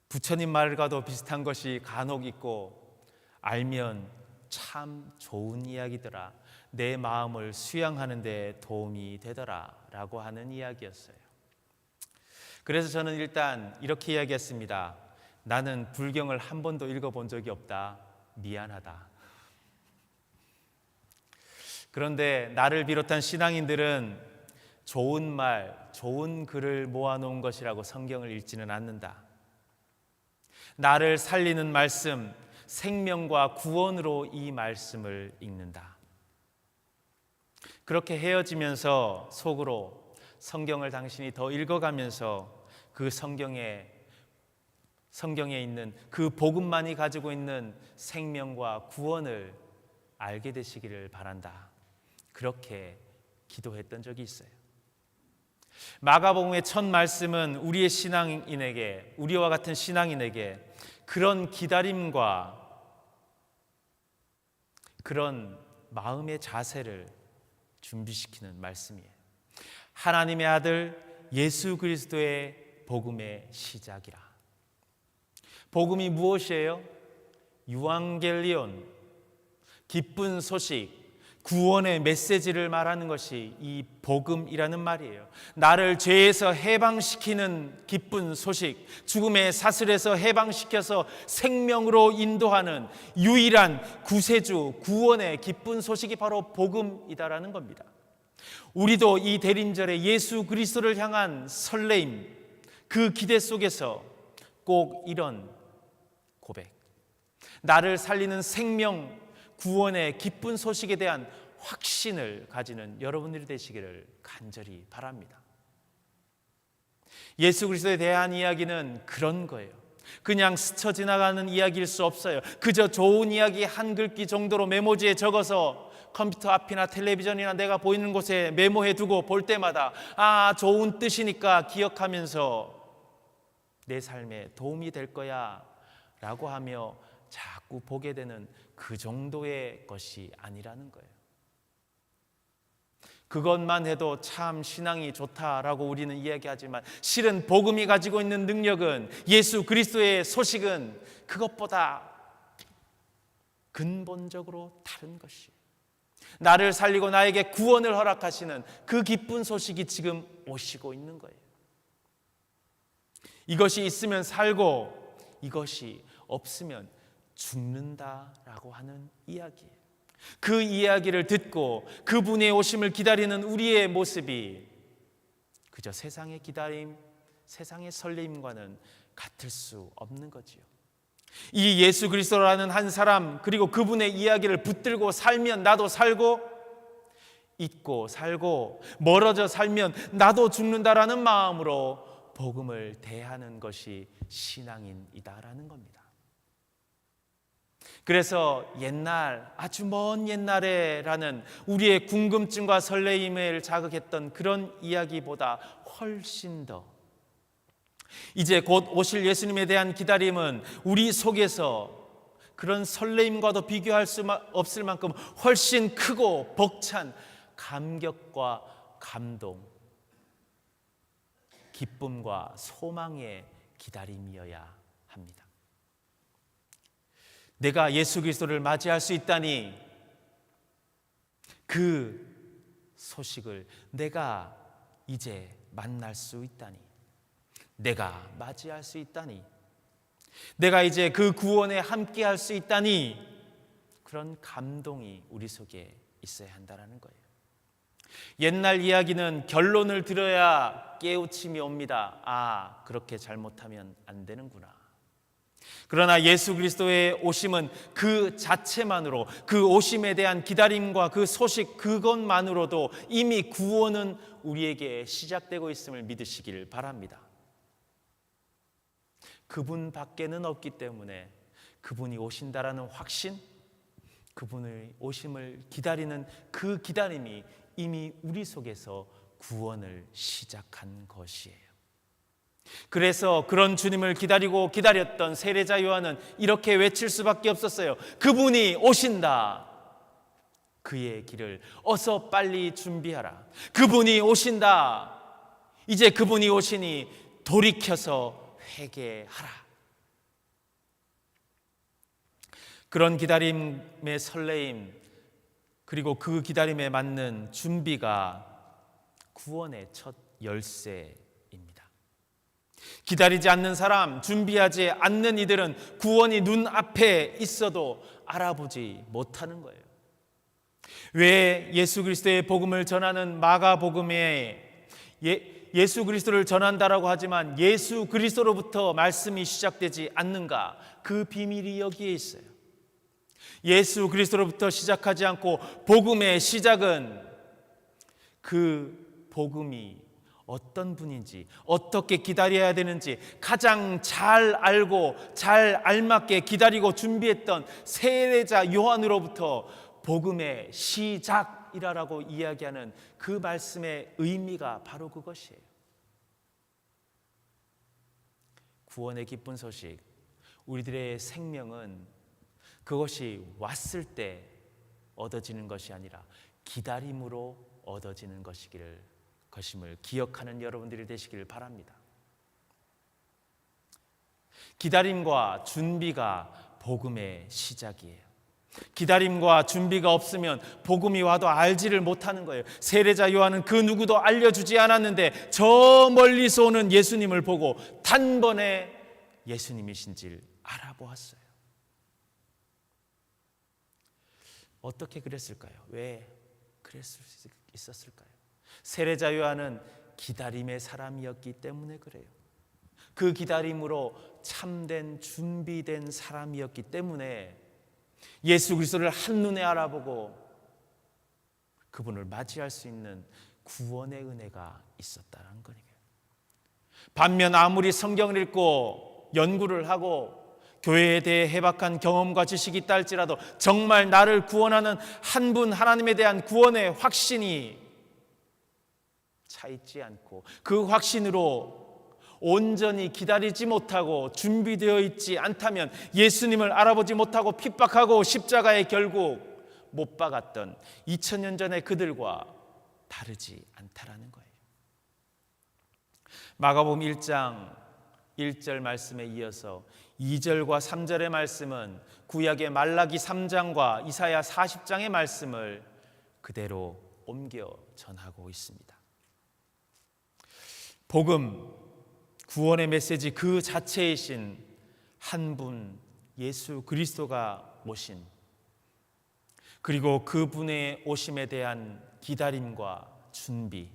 부처님 말과도 비슷한 것이 간혹 있고 알면 참 좋은 이야기더라. 내 마음을 수양하는 데 도움이 되더라 라고 하는 이야기였어요. 그래서 저는 일단 이렇게 이야기했습니다. 나는 불경을 한 번도 읽어본 적이 없다. 미안하다. 그런데 나를 비롯한 신앙인들은 좋은 말, 좋은 글을 모아놓은 것이라고 성경을 읽지는 않는다. 나를 살리는 말씀, 생명과 구원으로 이 말씀을 읽는다. 그렇게 헤어지면서 속으로 성경을 당신이 더 읽어가면서 그 성경에 있는 그 복음만이 가지고 있는 생명과 구원을 알게 되시기를 바란다. 그렇게 기도했던 적이 있어요. 마가복음의 첫 말씀은 우리의 신앙인에게, 우리와 같은 신앙인에게 그런 기다림과 그런 마음의 자세를 준비시키는 말씀이에요. 하나님의 아들 예수 그리스도의 복음의 시작이라. 복음이 무엇이에요? 유앙겔리온, 기쁜 소식, 구원의 메시지를 말하는 것이 이 복음이라는 말이에요. 나를 죄에서 해방시키는 기쁜 소식, 죽음의 사슬에서 해방시켜서 생명으로 인도하는 유일한 구세주, 구원의 기쁜 소식이 바로 복음이다라는 겁니다. 우리도 이 대림절에 예수 그리스도를 향한 설레임, 그 기대 속에서 꼭 이런 고백, 나를 살리는 생명, 구원의 기쁜 소식에 대한 확신을 가지는 여러분들이 되시기를 간절히 바랍니다. 예수 그리스도에 대한 이야기는 그런 거예요. 그냥 스쳐 지나가는 이야기일 수 없어요. 그저 좋은 이야기 한 글귀 정도로 메모지에 적어서 컴퓨터 앞이나 텔레비전이나 내가 보이는 곳에 메모해 두고 볼 때마다 좋은 뜻이니까 기억하면서 내 삶에 도움이 될 거야 라고 하며 자꾸 보게 되는 그 정도의 것이 아니라는 거예요. 그것만 해도 참 신앙이 좋다라고 우리는 이야기하지만 실은 복음이 가지고 있는 능력은, 예수 그리스도의 소식은 그것보다 근본적으로 다른 것이에요. 나를 살리고 나에게 구원을 허락하시는 그 기쁜 소식이 지금 오시고 있는 거예요. 이것이 있으면 살고 이것이 없으면 죽는다라고 하는 이야기예요. 그 이야기를 듣고 그분의 오심을 기다리는 우리의 모습이 그저 세상의 기다림, 세상의 설렘과는 같을 수 없는 거지요. 이 예수 그리스도라는 한 사람, 그리고 그분의 이야기를 붙들고 살면 나도 살고, 잊고 살고, 멀어져 살면 나도 죽는다라는 마음으로 복음을 대하는 것이 신앙인이다라는 겁니다. 그래서 옛날, 아주 먼 옛날에라는 우리의 궁금증과 설레임을 자극했던 그런 이야기보다 훨씬 더 이제 곧 오실 예수님에 대한 기다림은 우리 속에서 그런 설레임과도 비교할 수 없을 만큼 훨씬 크고 벅찬 감격과 감동, 기쁨과 소망의 기다림이어야 합니다. 내가 예수 그리스도를 맞이할 수 있다니, 그 소식을 내가 이제 만날 수 있다니, 내가 맞이할 수 있다니, 내가 이제 그 구원에 함께할 수 있다니, 그런 감동이 우리 속에 있어야 한다는 거예요. 옛날 이야기는 결론을 들어야 깨우침이 옵니다. 그렇게 잘못하면 안 되는구나. 그러나 예수 그리스도의 오심은 그 자체만으로, 그 오심에 대한 기다림과 그 소식 그것만으로도 이미 구원은 우리에게 시작되고 있음을 믿으시길 바랍니다. 그분 밖에는 없기 때문에 그분이 오신다라는 확신, 그분의 오심을 기다리는 그 기다림이 이미 우리 속에서 구원을 시작한 것이에요. 그래서 그런 주님을 기다리고 기다렸던 세례자 요한은 이렇게 외칠 수밖에 없었어요. 그분이 오신다. 그의 길을 어서 빨리 준비하라. 그분이 오신다. 이제 그분이 오시니 돌이켜서 회개하라. 그런 기다림의 설레임, 그리고 그 기다림에 맞는 준비가 구원의 첫 열쇠입니다. 기다리지 않는 사람, 준비하지 않는 이들은 구원이 눈앞에 있어도 알아보지 못하는 거예요. 왜 예수 그리스도의 복음을 전하는 마가복음에 예수 그리스도를 전한다라고 하지만 예수 그리스도로부터 말씀이 시작되지 않는가? 그 비밀이 여기에 있어요. 예수 그리스도로부터 시작하지 않고 복음의 시작은 그 복음이 어떤 분인지, 어떻게 기다려야 되는지 가장 잘 알고 잘 알맞게 기다리고 준비했던 세례자 요한으로부터 복음의 시작이라고 이야기하는 그 말씀의 의미가 바로 그것이에요. 구원의 기쁜 소식, 우리들의 생명은 그것이 왔을 때 얻어지는 것이 아니라 기다림으로 얻어지는 것이기를 것임을 기억하는 여러분들이 되시길 바랍니다. 기다림과 준비가 복음의 시작이에요. 기다림과 준비가 없으면 복음이 와도 알지를 못하는 거예요. 세례자 요한은 그 누구도 알려주지 않았는데 저 멀리서 오는 예수님을 보고 단번에 예수님이신지를 알아보았어요. 어떻게 그랬을까요? 왜 그랬을 수 있었을까요? 세례자 요한은 기다림의 사람이었기 때문에 그래요. 그 기다림으로 참된 준비된 사람이었기 때문에 예수 그리스도를 한눈에 알아보고 그분을 맞이할 수 있는 구원의 은혜가 있었다는 거예요. 반면 아무리 성경을 읽고 연구를 하고 교회에 대해 해박한 경험과 지식이 있다 할지라도 정말 나를 구원하는 한 분 하나님에 대한 구원의 확신이 차 있지 않고 그 확신으로 온전히 기다리지 못하고 준비되어 있지 않다면 예수님을 알아보지 못하고 핍박하고 십자가에 결국 못 박았던 2000년 전의 그들과 다르지 않다라는 거예요. 마가복음 1장 1절 말씀에 이어서 2절과 3절의 말씀은 구약의 말라기 3장과 이사야 40장의 말씀을 그대로 옮겨 전하고 있습니다. 복음, 구원의 메시지 그 자체이신 한 분 예수 그리스도가 오신, 그리고 그분의 오심에 대한 기다림과 준비,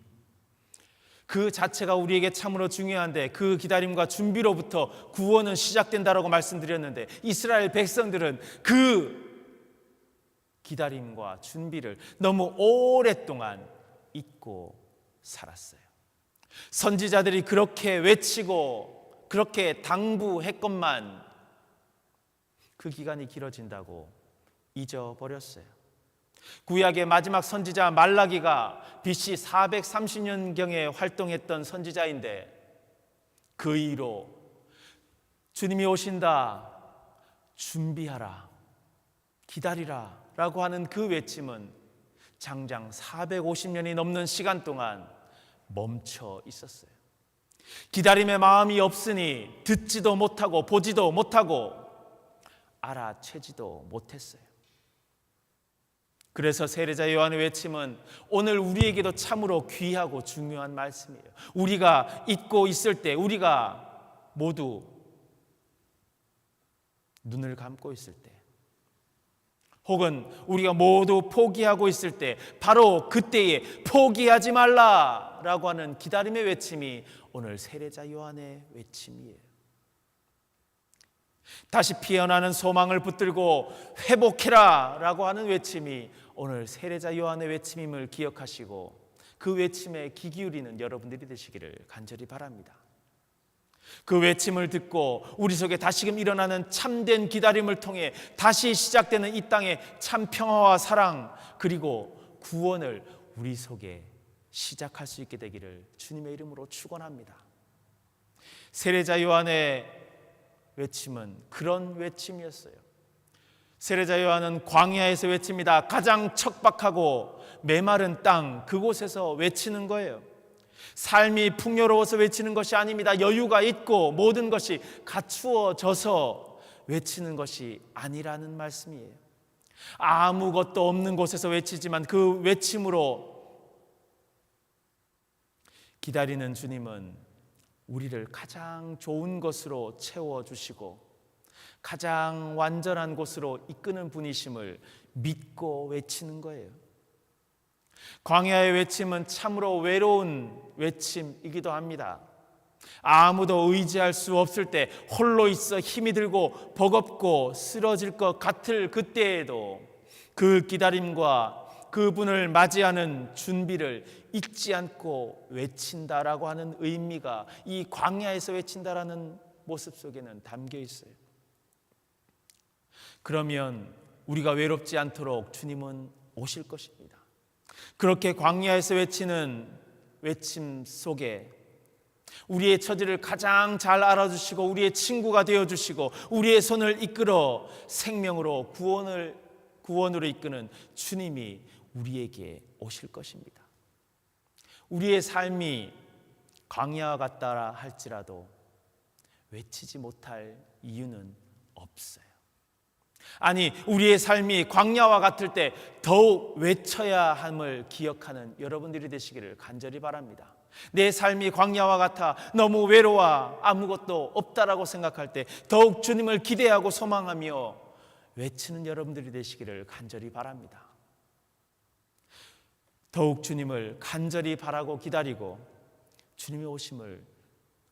그 자체가 우리에게 참으로 중요한데 그 기다림과 준비로부터 구원은 시작된다라고 말씀드렸는데 이스라엘 백성들은 그 기다림과 준비를 너무 오랫동안 잊고 살았어요. 선지자들이 그렇게 외치고 그렇게 당부했건만 그 기간이 길어진다고 잊어버렸어요. 구약의 마지막 선지자 말라기가 BC 430년경에 활동했던 선지자인데 그 이후로 주님이 오신다, 준비하라, 기다리라 라고 하는 그 외침은 장장 450년이 넘는 시간 동안 멈춰 있었어요. 기다림의 마음이 없으니 듣지도 못하고 보지도 못하고 알아채지도 못했어요. 그래서 세례자 요한의 외침은 오늘 우리에게도 참으로 귀하고 중요한 말씀이에요. 우리가 잊고 있을 때, 우리가 모두 눈을 감고 있을 때, 혹은 우리가 모두 포기하고 있을 때, 바로 그때에 포기하지 말라라고 하는 기다림의 외침이 오늘 세례자 요한의 외침이에요. 다시 피어나는 소망을 붙들고 회복해라 라고 하는 외침이 오늘 세례자 요한의 외침임을 기억하시고 그 외침에 귀 기울이는 여러분들이 되시기를 간절히 바랍니다. 그 외침을 듣고 우리 속에 다시금 일어나는 참된 기다림을 통해 다시 시작되는 이 땅의 참 평화와 사랑 그리고 구원을 우리 속에 시작할 수 있게 되기를 주님의 이름으로 축원합니다. 세례자 요한의 외침은 그런 외침이었어요. 세례자 요한은 광야에서 외칩니다. 가장 척박하고 메마른 땅 그곳에서 외치는 거예요. 삶이 풍요로워서 외치는 것이 아닙니다. 여유가 있고 모든 것이 갖추어져서 외치는 것이 아니라는 말씀이에요. 아무것도 없는 곳에서 외치지만 그 외침으로 기다리는 주님은 우리를 가장 좋은 것으로 채워주시고 가장 완전한 곳으로 이끄는 분이심을 믿고 외치는 거예요. 광야의 외침은 참으로 외로운 외침이기도 합니다. 아무도 의지할 수 없을 때 홀로 있어 힘이 들고 버겁고 쓰러질 것 같을 그때에도 그 기다림과 그분을 맞이하는 준비를 잊지 않고 외친다라고 하는 의미가 이 광야에서 외친다라는 모습 속에는 담겨 있어요. 그러면 우리가 외롭지 않도록 주님은 오실 것입니다. 그렇게 광야에서 외치는 외침 속에 우리의 처지를 가장 잘 알아주시고 우리의 친구가 되어주시고 우리의 손을 이끌어 생명으로 구원으로 이끄는 주님이 우리에게 오실 것입니다. 우리의 삶이 광야와 같다 할지라도 외치지 못할 이유는 없어요. 아니, 우리의 삶이 광야와 같을 때 더욱 외쳐야 함을 기억하는 여러분들이 되시기를 간절히 바랍니다. 내 삶이 광야와 같아 너무 외로워 아무것도 없다라고 생각할 때 더욱 주님을 기대하고 소망하며 외치는 여러분들이 되시기를 간절히 바랍니다. 더욱 주님을 간절히 바라고 기다리고 주님의 오심을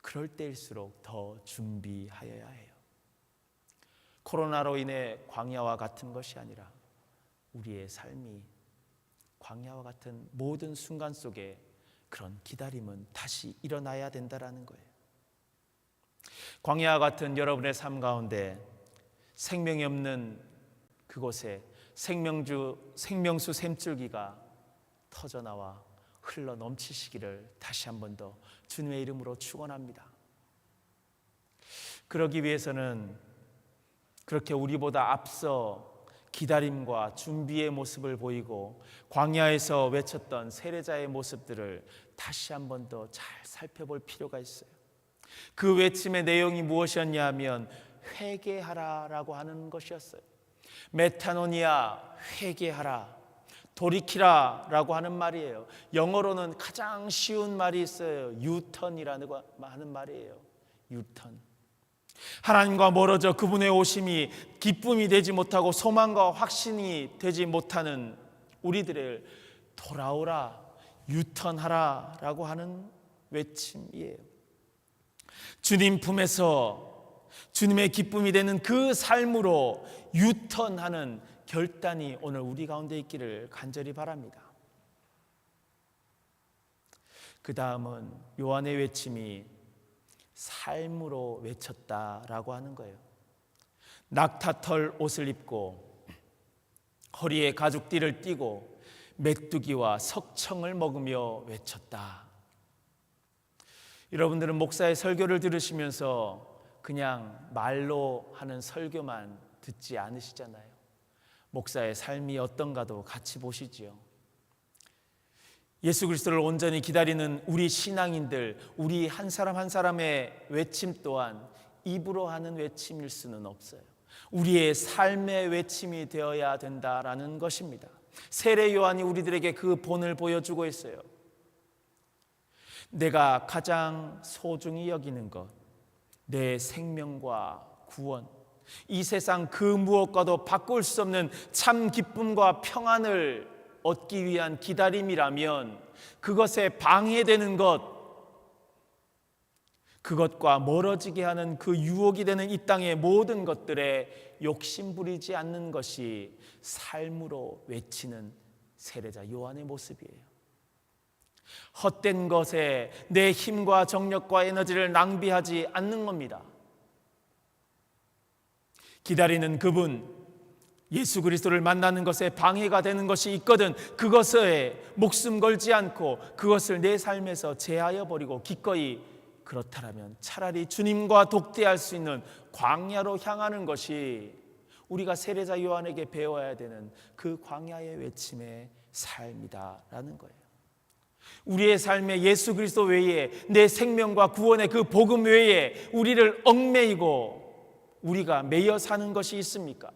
그럴 때일수록 더 준비하여야 해요. 코로나로 인해 광야와 같은 것이 아니라 우리의 삶이 광야와 같은 모든 순간 속에 그런 기다림은 다시 일어나야 된다라는 거예요. 광야와 같은 여러분의 삶 가운데 생명이 없는 그곳에 생명수 샘줄기가 터져나와 흘러 넘치시기를 다시 한 번 더 주님의 이름으로 축원합니다. 그러기 위해서는 그렇게 우리보다 앞서 기다림과 준비의 모습을 보이고 광야에서 외쳤던 세례자의 모습들을 다시 한 번 더 잘 살펴볼 필요가 있어요. 그 외침의 내용이 무엇이었냐 하면 회개하라라고 하는 것이었어요. 메타노니아, 회개하라, 돌이키라라고 하는 말이에요. 영어로는 가장 쉬운 말이 있어요. 유턴이라는 하는 말이에요. 유턴. 하나님과 멀어져 그분의 오심이 기쁨이 되지 못하고 소망과 확신이 되지 못하는 우리들을 돌아오라, 유턴하라 라고 하는 외침이에요. 주님 품에서 주님의 기쁨이 되는 그 삶으로 유턴하는 결단이 오늘 우리 가운데 있기를 간절히 바랍니다. 그 다음은 요한의 외침이 삶으로 외쳤다라고 하는 거예요. 낙타털 옷을 입고 허리에 가죽띠를 띠고 메뚜기와 석청을 먹으며 외쳤다. 여러분들은 목사의 설교를 들으시면서 그냥 말로 하는 설교만 듣지 않으시잖아요. 목사의 삶이 어떤가도 같이 보시지요. 예수 그리스도를 온전히 기다리는 우리 신앙인들, 우리 한 사람 한 사람의 외침 또한 입으로 하는 외침일 수는 없어요. 우리의 삶의 외침이 되어야 된다라는 것입니다. 세례 요한이 우리들에게 그 본을 보여주고 있어요. 내가 가장 소중히 여기는 것, 내 생명과 구원, 이 세상 그 무엇과도 바꿀 수 없는 참 기쁨과 평안을 얻기 위한 기다림이라면 그것에 방해되는 것, 그것과 멀어지게 하는 그 유혹이 되는 이 땅의 모든 것들에 욕심 부리지 않는 것이 삶으로 외치는 세례자 요한의 모습이에요. 헛된 것에 내 힘과 정력과 에너지를 낭비하지 않는 겁니다. 기다리는 그분, 예수 그리스도를 만나는 것에 방해가 되는 것이 있거든 그것에 목숨 걸지 않고 그것을 내 삶에서 제하여 버리고 기꺼이 그렇다면 차라리 주님과 독대할 수 있는 광야로 향하는 것이 우리가 세례자 요한에게 배워야 되는 그 광야의 외침의 삶이다라는 거예요. 우리의 삶에 예수 그리스도 외에 내 생명과 구원의 그 복음 외에 우리를 얽매이고 우리가 매여 사는 것이 있습니까?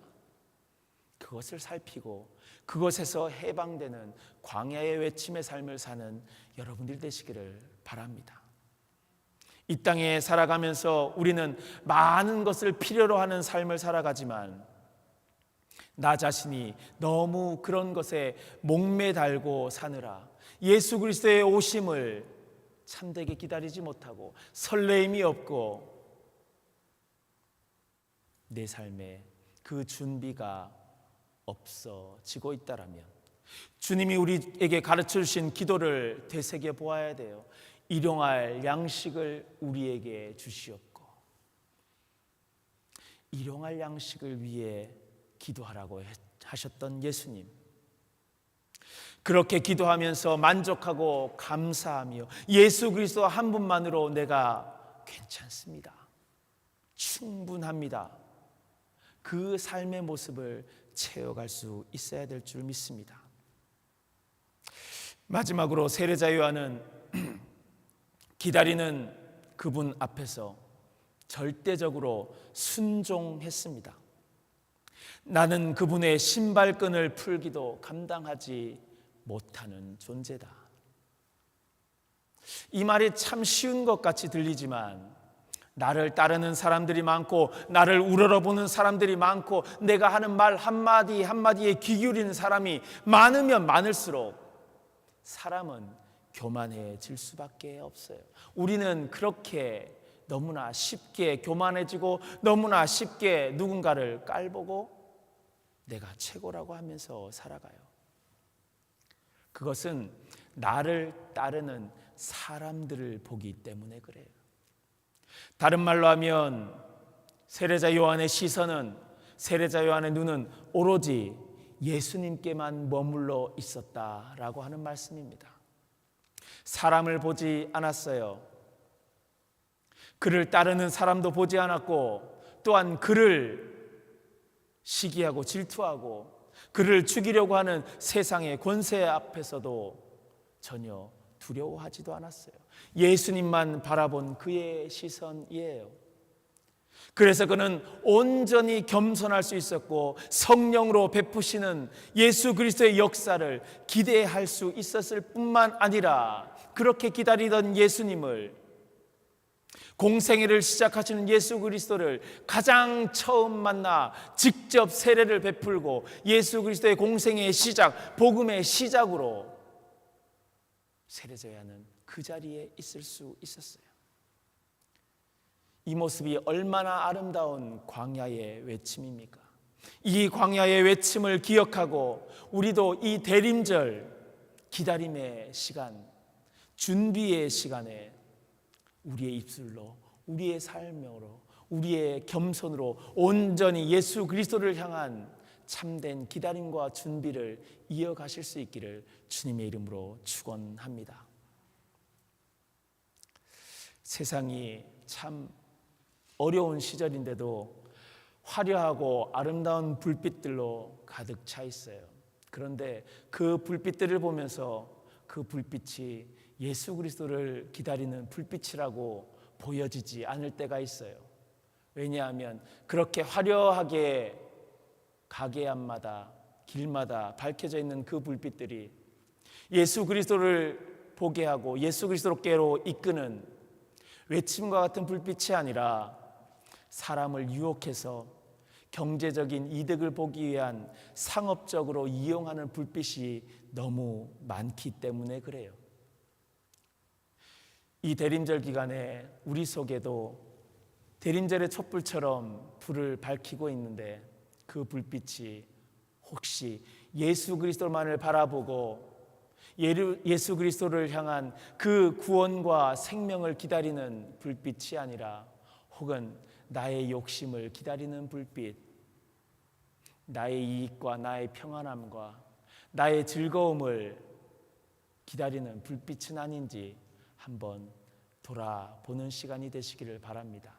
그것을 살피고 그것에서 해방되는 광야의 외침의 삶을 사는 여러분들 되시기를 바랍니다. 이 땅에 살아가면서 우리는 많은 것을 필요로 하는 삶을 살아가지만 나 자신이 너무 그런 것에 목매달고 사느라 예수 그리스도의 오심을 참되게 기다리지 못하고 설레임이 없고 내 삶에 그 준비가 없어지고 있다라면 주님이 우리에게 가르쳐 주신 기도를 되새겨 보아야 돼요. 일용할 양식을 우리에게 주시옵고 일용할 양식을 위해 기도하라고 하셨던 예수님, 그렇게 기도하면서 만족하고 감사하며 예수 그리스도 한 분만으로 내가 괜찮습니다, 충분합니다, 그 삶의 모습을 채워갈 수 있어야 될 줄 믿습니다. 마지막으로 세례자 요한은 기다리는 그분 앞에서 절대적으로 순종했습니다. 나는 그분의 신발끈을 풀기도 감당하지 못하는 존재다. 이 말이 참 쉬운 것 같이 들리지만 나를 따르는 사람들이 많고 나를 우러러보는 사람들이 많고 내가 하는 말 한마디 한마디에 귀 기울이는 사람이 많으면 많을수록 사람은 교만해질 수밖에 없어요. 우리는 그렇게 너무나 쉽게 교만해지고 너무나 쉽게 누군가를 깔보고 내가 최고라고 하면서 살아가요. 그것은 나를 따르는 사람들을 보기 때문에 그래요. 다른 말로 하면 세례자 요한의 시선은, 세례자 요한의 눈은 오로지 예수님께만 머물러 있었다라고 하는 말씀입니다. 사람을 보지 않았어요. 그를 따르는 사람도 보지 않았고 또한 그를 시기하고 질투하고 그를 죽이려고 하는 세상의 권세 앞에서도 전혀 두려워하지도 않았어요. 예수님만 바라본 그의 시선이에요. 그래서 그는 온전히 겸손할 수 있었고 성령으로 베푸시는 예수 그리스도의 역사를 기대할 수 있었을 뿐만 아니라 그렇게 기다리던 예수님을, 공생애를 시작하시는 예수 그리스도를 가장 처음 만나 직접 세례를 베풀고 예수 그리스도의 공생애의 시작, 복음의 시작으로 세례자 요한은 그 자리에 있을 수 있었어요. 이 모습이 얼마나 아름다운 광야의 외침입니까? 이 광야의 외침을 기억하고 우리도 이 대림절 기다림의 시간, 준비의 시간에 우리의 입술로, 우리의 삶으로, 우리의 겸손으로 온전히 예수 그리스도를 향한 참된 기다림과 준비를 이어가실 수 있기를 주님의 이름으로 축원합니다. 세상이 참 어려운 시절인데도 화려하고 아름다운 불빛들로 가득 차 있어요. 그런데 그 불빛들을 보면서 그 불빛이 예수 그리스도를 기다리는 불빛이라고 보여지지 않을 때가 있어요. 왜냐하면 그렇게 화려하게 가게 앞마다 길마다 밝혀져 있는 그 불빛들이 예수 그리스도를 보게 하고 예수 그리스도께로 이끄는 외침과 같은 불빛이 아니라 사람을 유혹해서 경제적인 이득을 보기 위한 상업적으로 이용하는 불빛이 너무 많기 때문에 그래요. 이 대림절 기간에 우리 속에도 대림절의 촛불처럼 불을 밝히고 있는데 그 불빛이 혹시 예수 그리스도만을 바라보고 예수 그리스도를 향한 그 구원과 생명을 기다리는 불빛이 아니라 혹은 나의 욕심을 기다리는 불빛, 나의 이익과 나의 평안함과 나의 즐거움을 기다리는 불빛은 아닌지 한번 돌아보는 시간이 되시기를 바랍니다.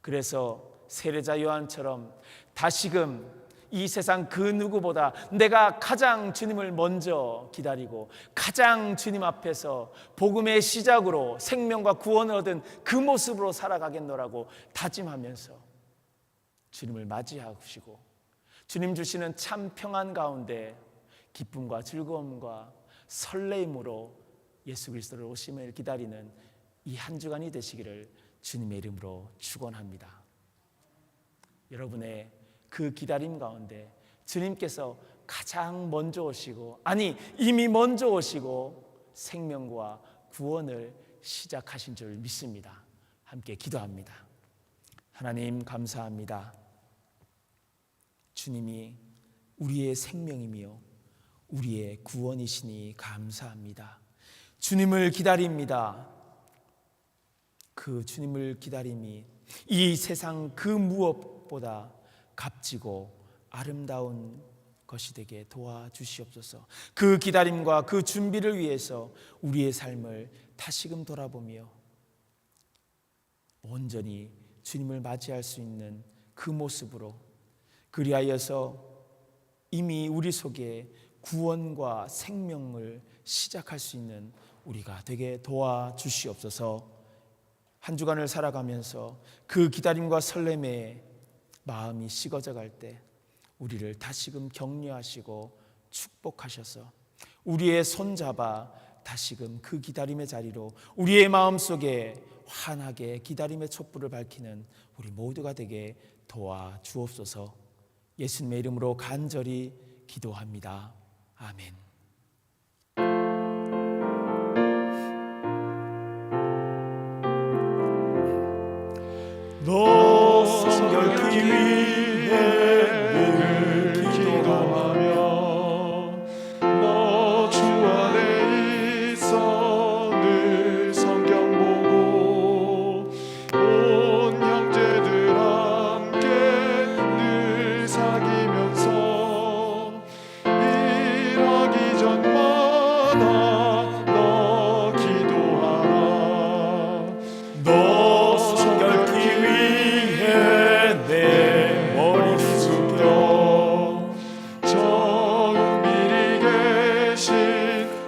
그래서 세례자 요한처럼 다시금 이 세상 그 누구보다 내가 가장 주님을 먼저 기다리고 가장 주님 앞에서 복음의 시작으로 생명과 구원을 얻은 그 모습으로 살아가겠노라고 다짐하면서 주님을 맞이하시고 주님 주시는 참 평안 가운데 기쁨과 즐거움과 설레임으로 예수 그리스도를 오심을 기다리는 이 한 주간이 되시기를 주님의 이름으로 축원합니다. 여러분의 그 기다림 가운데 주님께서 가장 먼저 오시고, 아니 이미 먼저 오시고 생명과 구원을 시작하신 줄 믿습니다. 함께 기도합니다. 하나님 감사합니다. 주님이 우리의 생명이며 우리의 구원이시니 감사합니다. 주님을 기다립니다. 그 주님을 기다림이 이 세상 그 무엇보다 값지고 아름다운 것이 되게 도와주시옵소서. 그 기다림과 그 준비를 위해서 우리의 삶을 다시금 돌아보며 온전히 주님을 맞이할 수 있는 그 모습으로, 그리하여서 이미 우리 속에 구원과 생명을 시작할 수 있는 우리가 되게 도와주시옵소서. 한 주간을 살아가면서 그 기다림과 설렘에 마음이 식어져 갈 때 우리를 다시금 격려하시고 축복하셔서 우리의 손잡아 다시금 그 기다림의 자리로 우리의 마음속에 환하게 기다림의 촛불을 밝히는 우리 모두가 되게 도와주옵소서. 예수님의 이름으로 간절히 기도합니다. 아멘. 너 성결케 위해 늘 기도하며 너 주 안에 있어 늘 성경 보고 온 형제들 함께 늘 사귀면서 일하기 전마다 너 기도하라. 너 성결케 위해 내 머리 숙여 저 은밀히 계신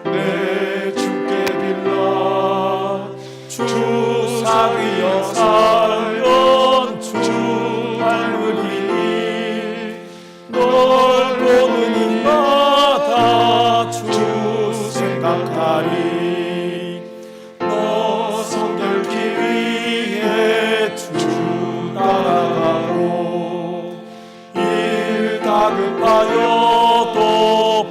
내 주께 빌라. 주 사위여 살면 주 닮으리니 널 보는 입마다 주 생각하리. 너 성결케 위해 주 따라가고 일 다급하여도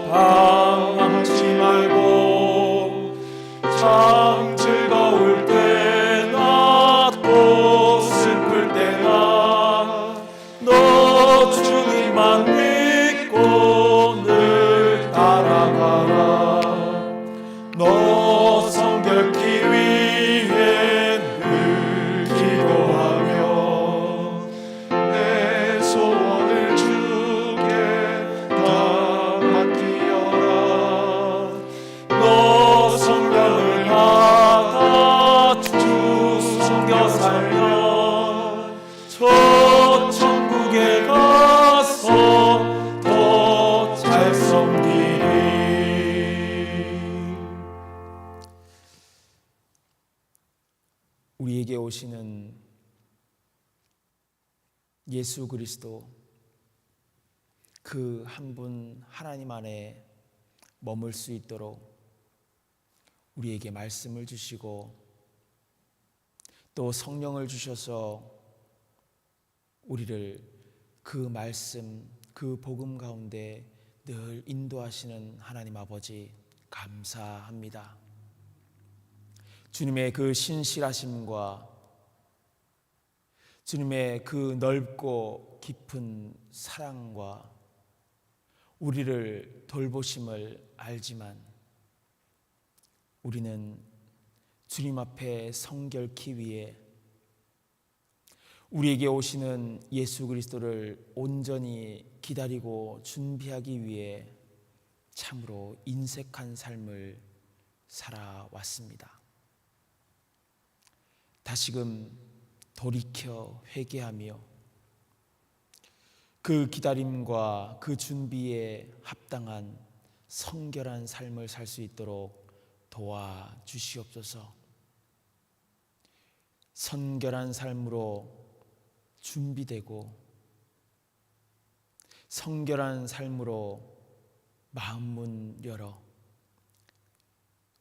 방황하지 말고 참 즐거울 때나 또 슬플 때나 너 주님만 믿고 늘 따라가라. 너 성결케 위해 늘 기도하며 내 소원을 주께 다 맡기어라. 너 성령을 받아 주 섬겨 살면 저 천국에 가서 더 잘 섬기리. 우리에게 오시는 예수 그리스도 그 한 분 하나님 안에 머물 수 있도록 우리에게 말씀을 주시고 또 성령을 주셔서 우리를 그 말씀, 그 복음 가운데 늘 인도하시는 하나님 아버지 감사합니다. 주님의 그 신실하심과 주님의 그 넓고 깊은 사랑과 우리를 돌보심을 알지만 우리는 주님 앞에 성결케 위해 우리에게 오시는 예수 그리스도를 온전히 기다리고 준비하기 위해 참으로 인색한 삶을 살아왔습니다. 다시금 돌이켜 회개하며 그 기다림과 그 준비에 합당한 성결한 삶을 살 수 있도록 도와주시옵소서. 성결한 삶으로 준비되고 성결한 삶으로 마음문 열어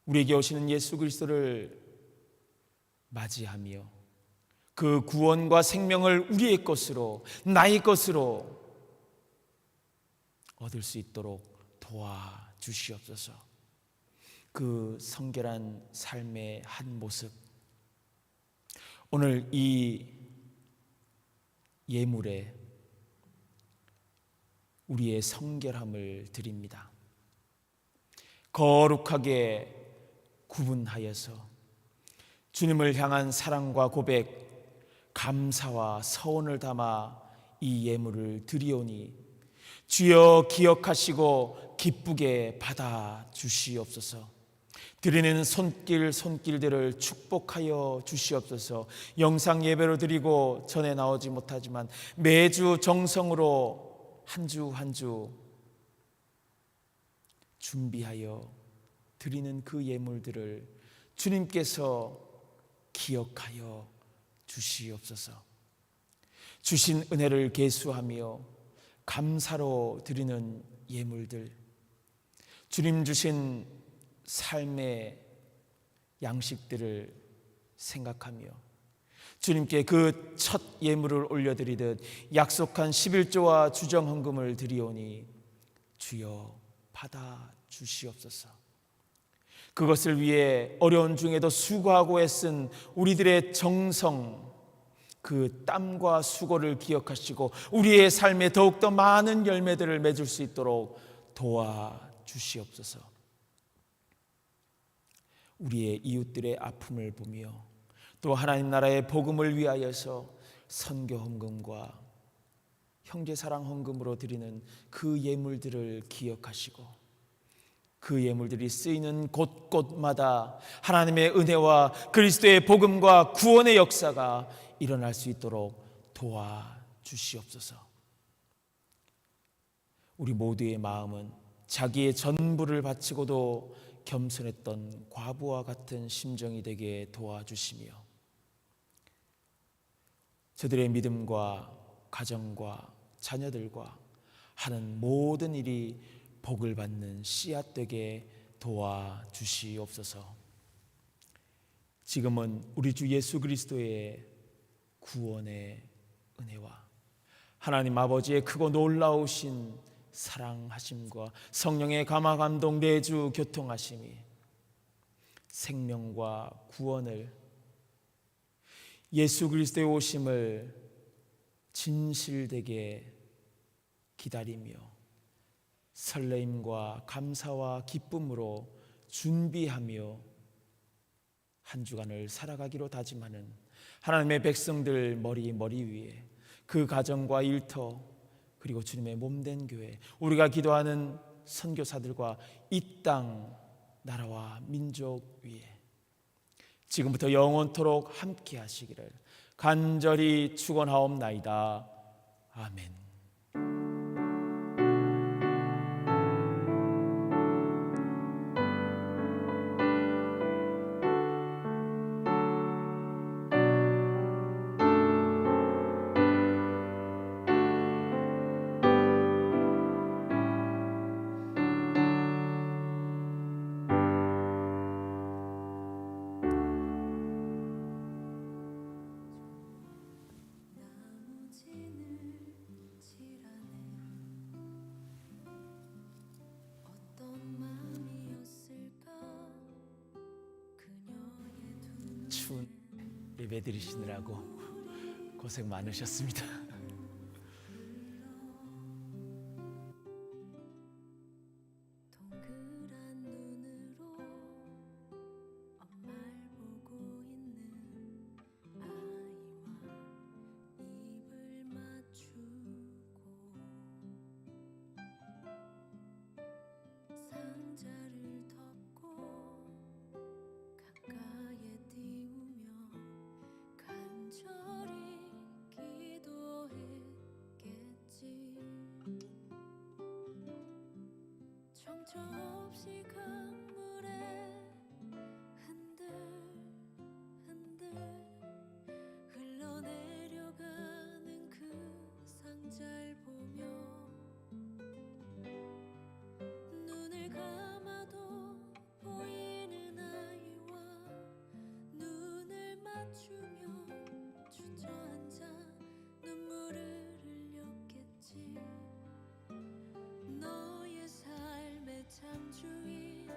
우리에게 오시는 예수 그리스도를 맞이하며 그 구원과 생명을 우리의 것으로 나의 것으로 얻을 수 있도록 도와주시옵소서. 그 성결한 삶의 한 모습 오늘 이 예물에 우리의 성결함을 드립니다. 거룩하게 구분하여서 주님을 향한 사랑과 고백, 감사와 서원을 담아 이 예물을 드리오니 주여 기억하시고 기쁘게 받아 주시옵소서. 드리는 손길들을 축복하여 주시옵소서. 영상 예배로 드리고 전에 나오지 못하지만 매주 정성으로 한 주 한 주 준비하여 드리는 그 예물들을 주님께서 기억하여 주시옵소서. 주신 은혜를 계수하며 감사로 드리는 예물들, 주님 주신 삶의 양식들을 생각하며 주님께 그 첫 예물을 올려드리듯 약속한 11조와 주정헌금을 드리오니 주여 받아 주시옵소서. 그것을 위해 어려운 중에도 수고하고 애쓴 우리들의 정성, 그 땀과 수고를 기억하시고 우리의 삶에 더욱더 많은 열매들을 맺을 수 있도록 도와주시옵소서. 우리의 이웃들의 아픔을 보며 또 하나님 나라의 복음을 위하여서 선교 헌금과 형제사랑 헌금으로 드리는 그 예물들을 기억하시고 그 예물들이 쓰이는 곳곳마다 하나님의 은혜와 그리스도의 복음과 구원의 역사가 일어날 수 있도록 도와주시옵소서. 우리 모두의 마음은 자기의 전부를 바치고도 겸손했던 과부와 같은 심정이 되게 도와주시며 저들의 믿음과 가정과 자녀들과 하는 모든 일이 복을 받는 씨앗 되게 도와주시옵소서. 지금은 우리 주 예수 그리스도의 구원의 은혜와 하나님 아버지의 크고 놀라우신 사랑하심과 성령의 감화감동 내주 교통하심이 생명과 구원을 예수 그리스도의 오심을 진실되게 기다리며 설레임과 감사와 기쁨으로 준비하며 한 주간을 살아가기로 다짐하는 하나님의 백성들 머리 위에 그 가정과 일터 그리고 주님의 몸된 교회, 우리가 기도하는 선교사들과 이 땅 나라와 민족 위에 지금부터 영원토록 함께 하시기를 간절히 축원하옵나이다. 아멘. 추운 예배 드리시느라고 고생 많으셨습니다. 동그란 눈으로 엄마를 보고 있는 아이와 입을 맞추고 상자를 덮고 가까이에 띄우며 간절히 기도했겠지. 정처 없이 강물에 흔들흔들 흘러내려가는 그 상자를 보며 눈을 감아도 보이는 아이와 눈을 맞추며 주저앉아 눈물을 흘렸겠지. 너의 삶의 참 주인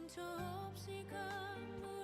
정처 없이 강물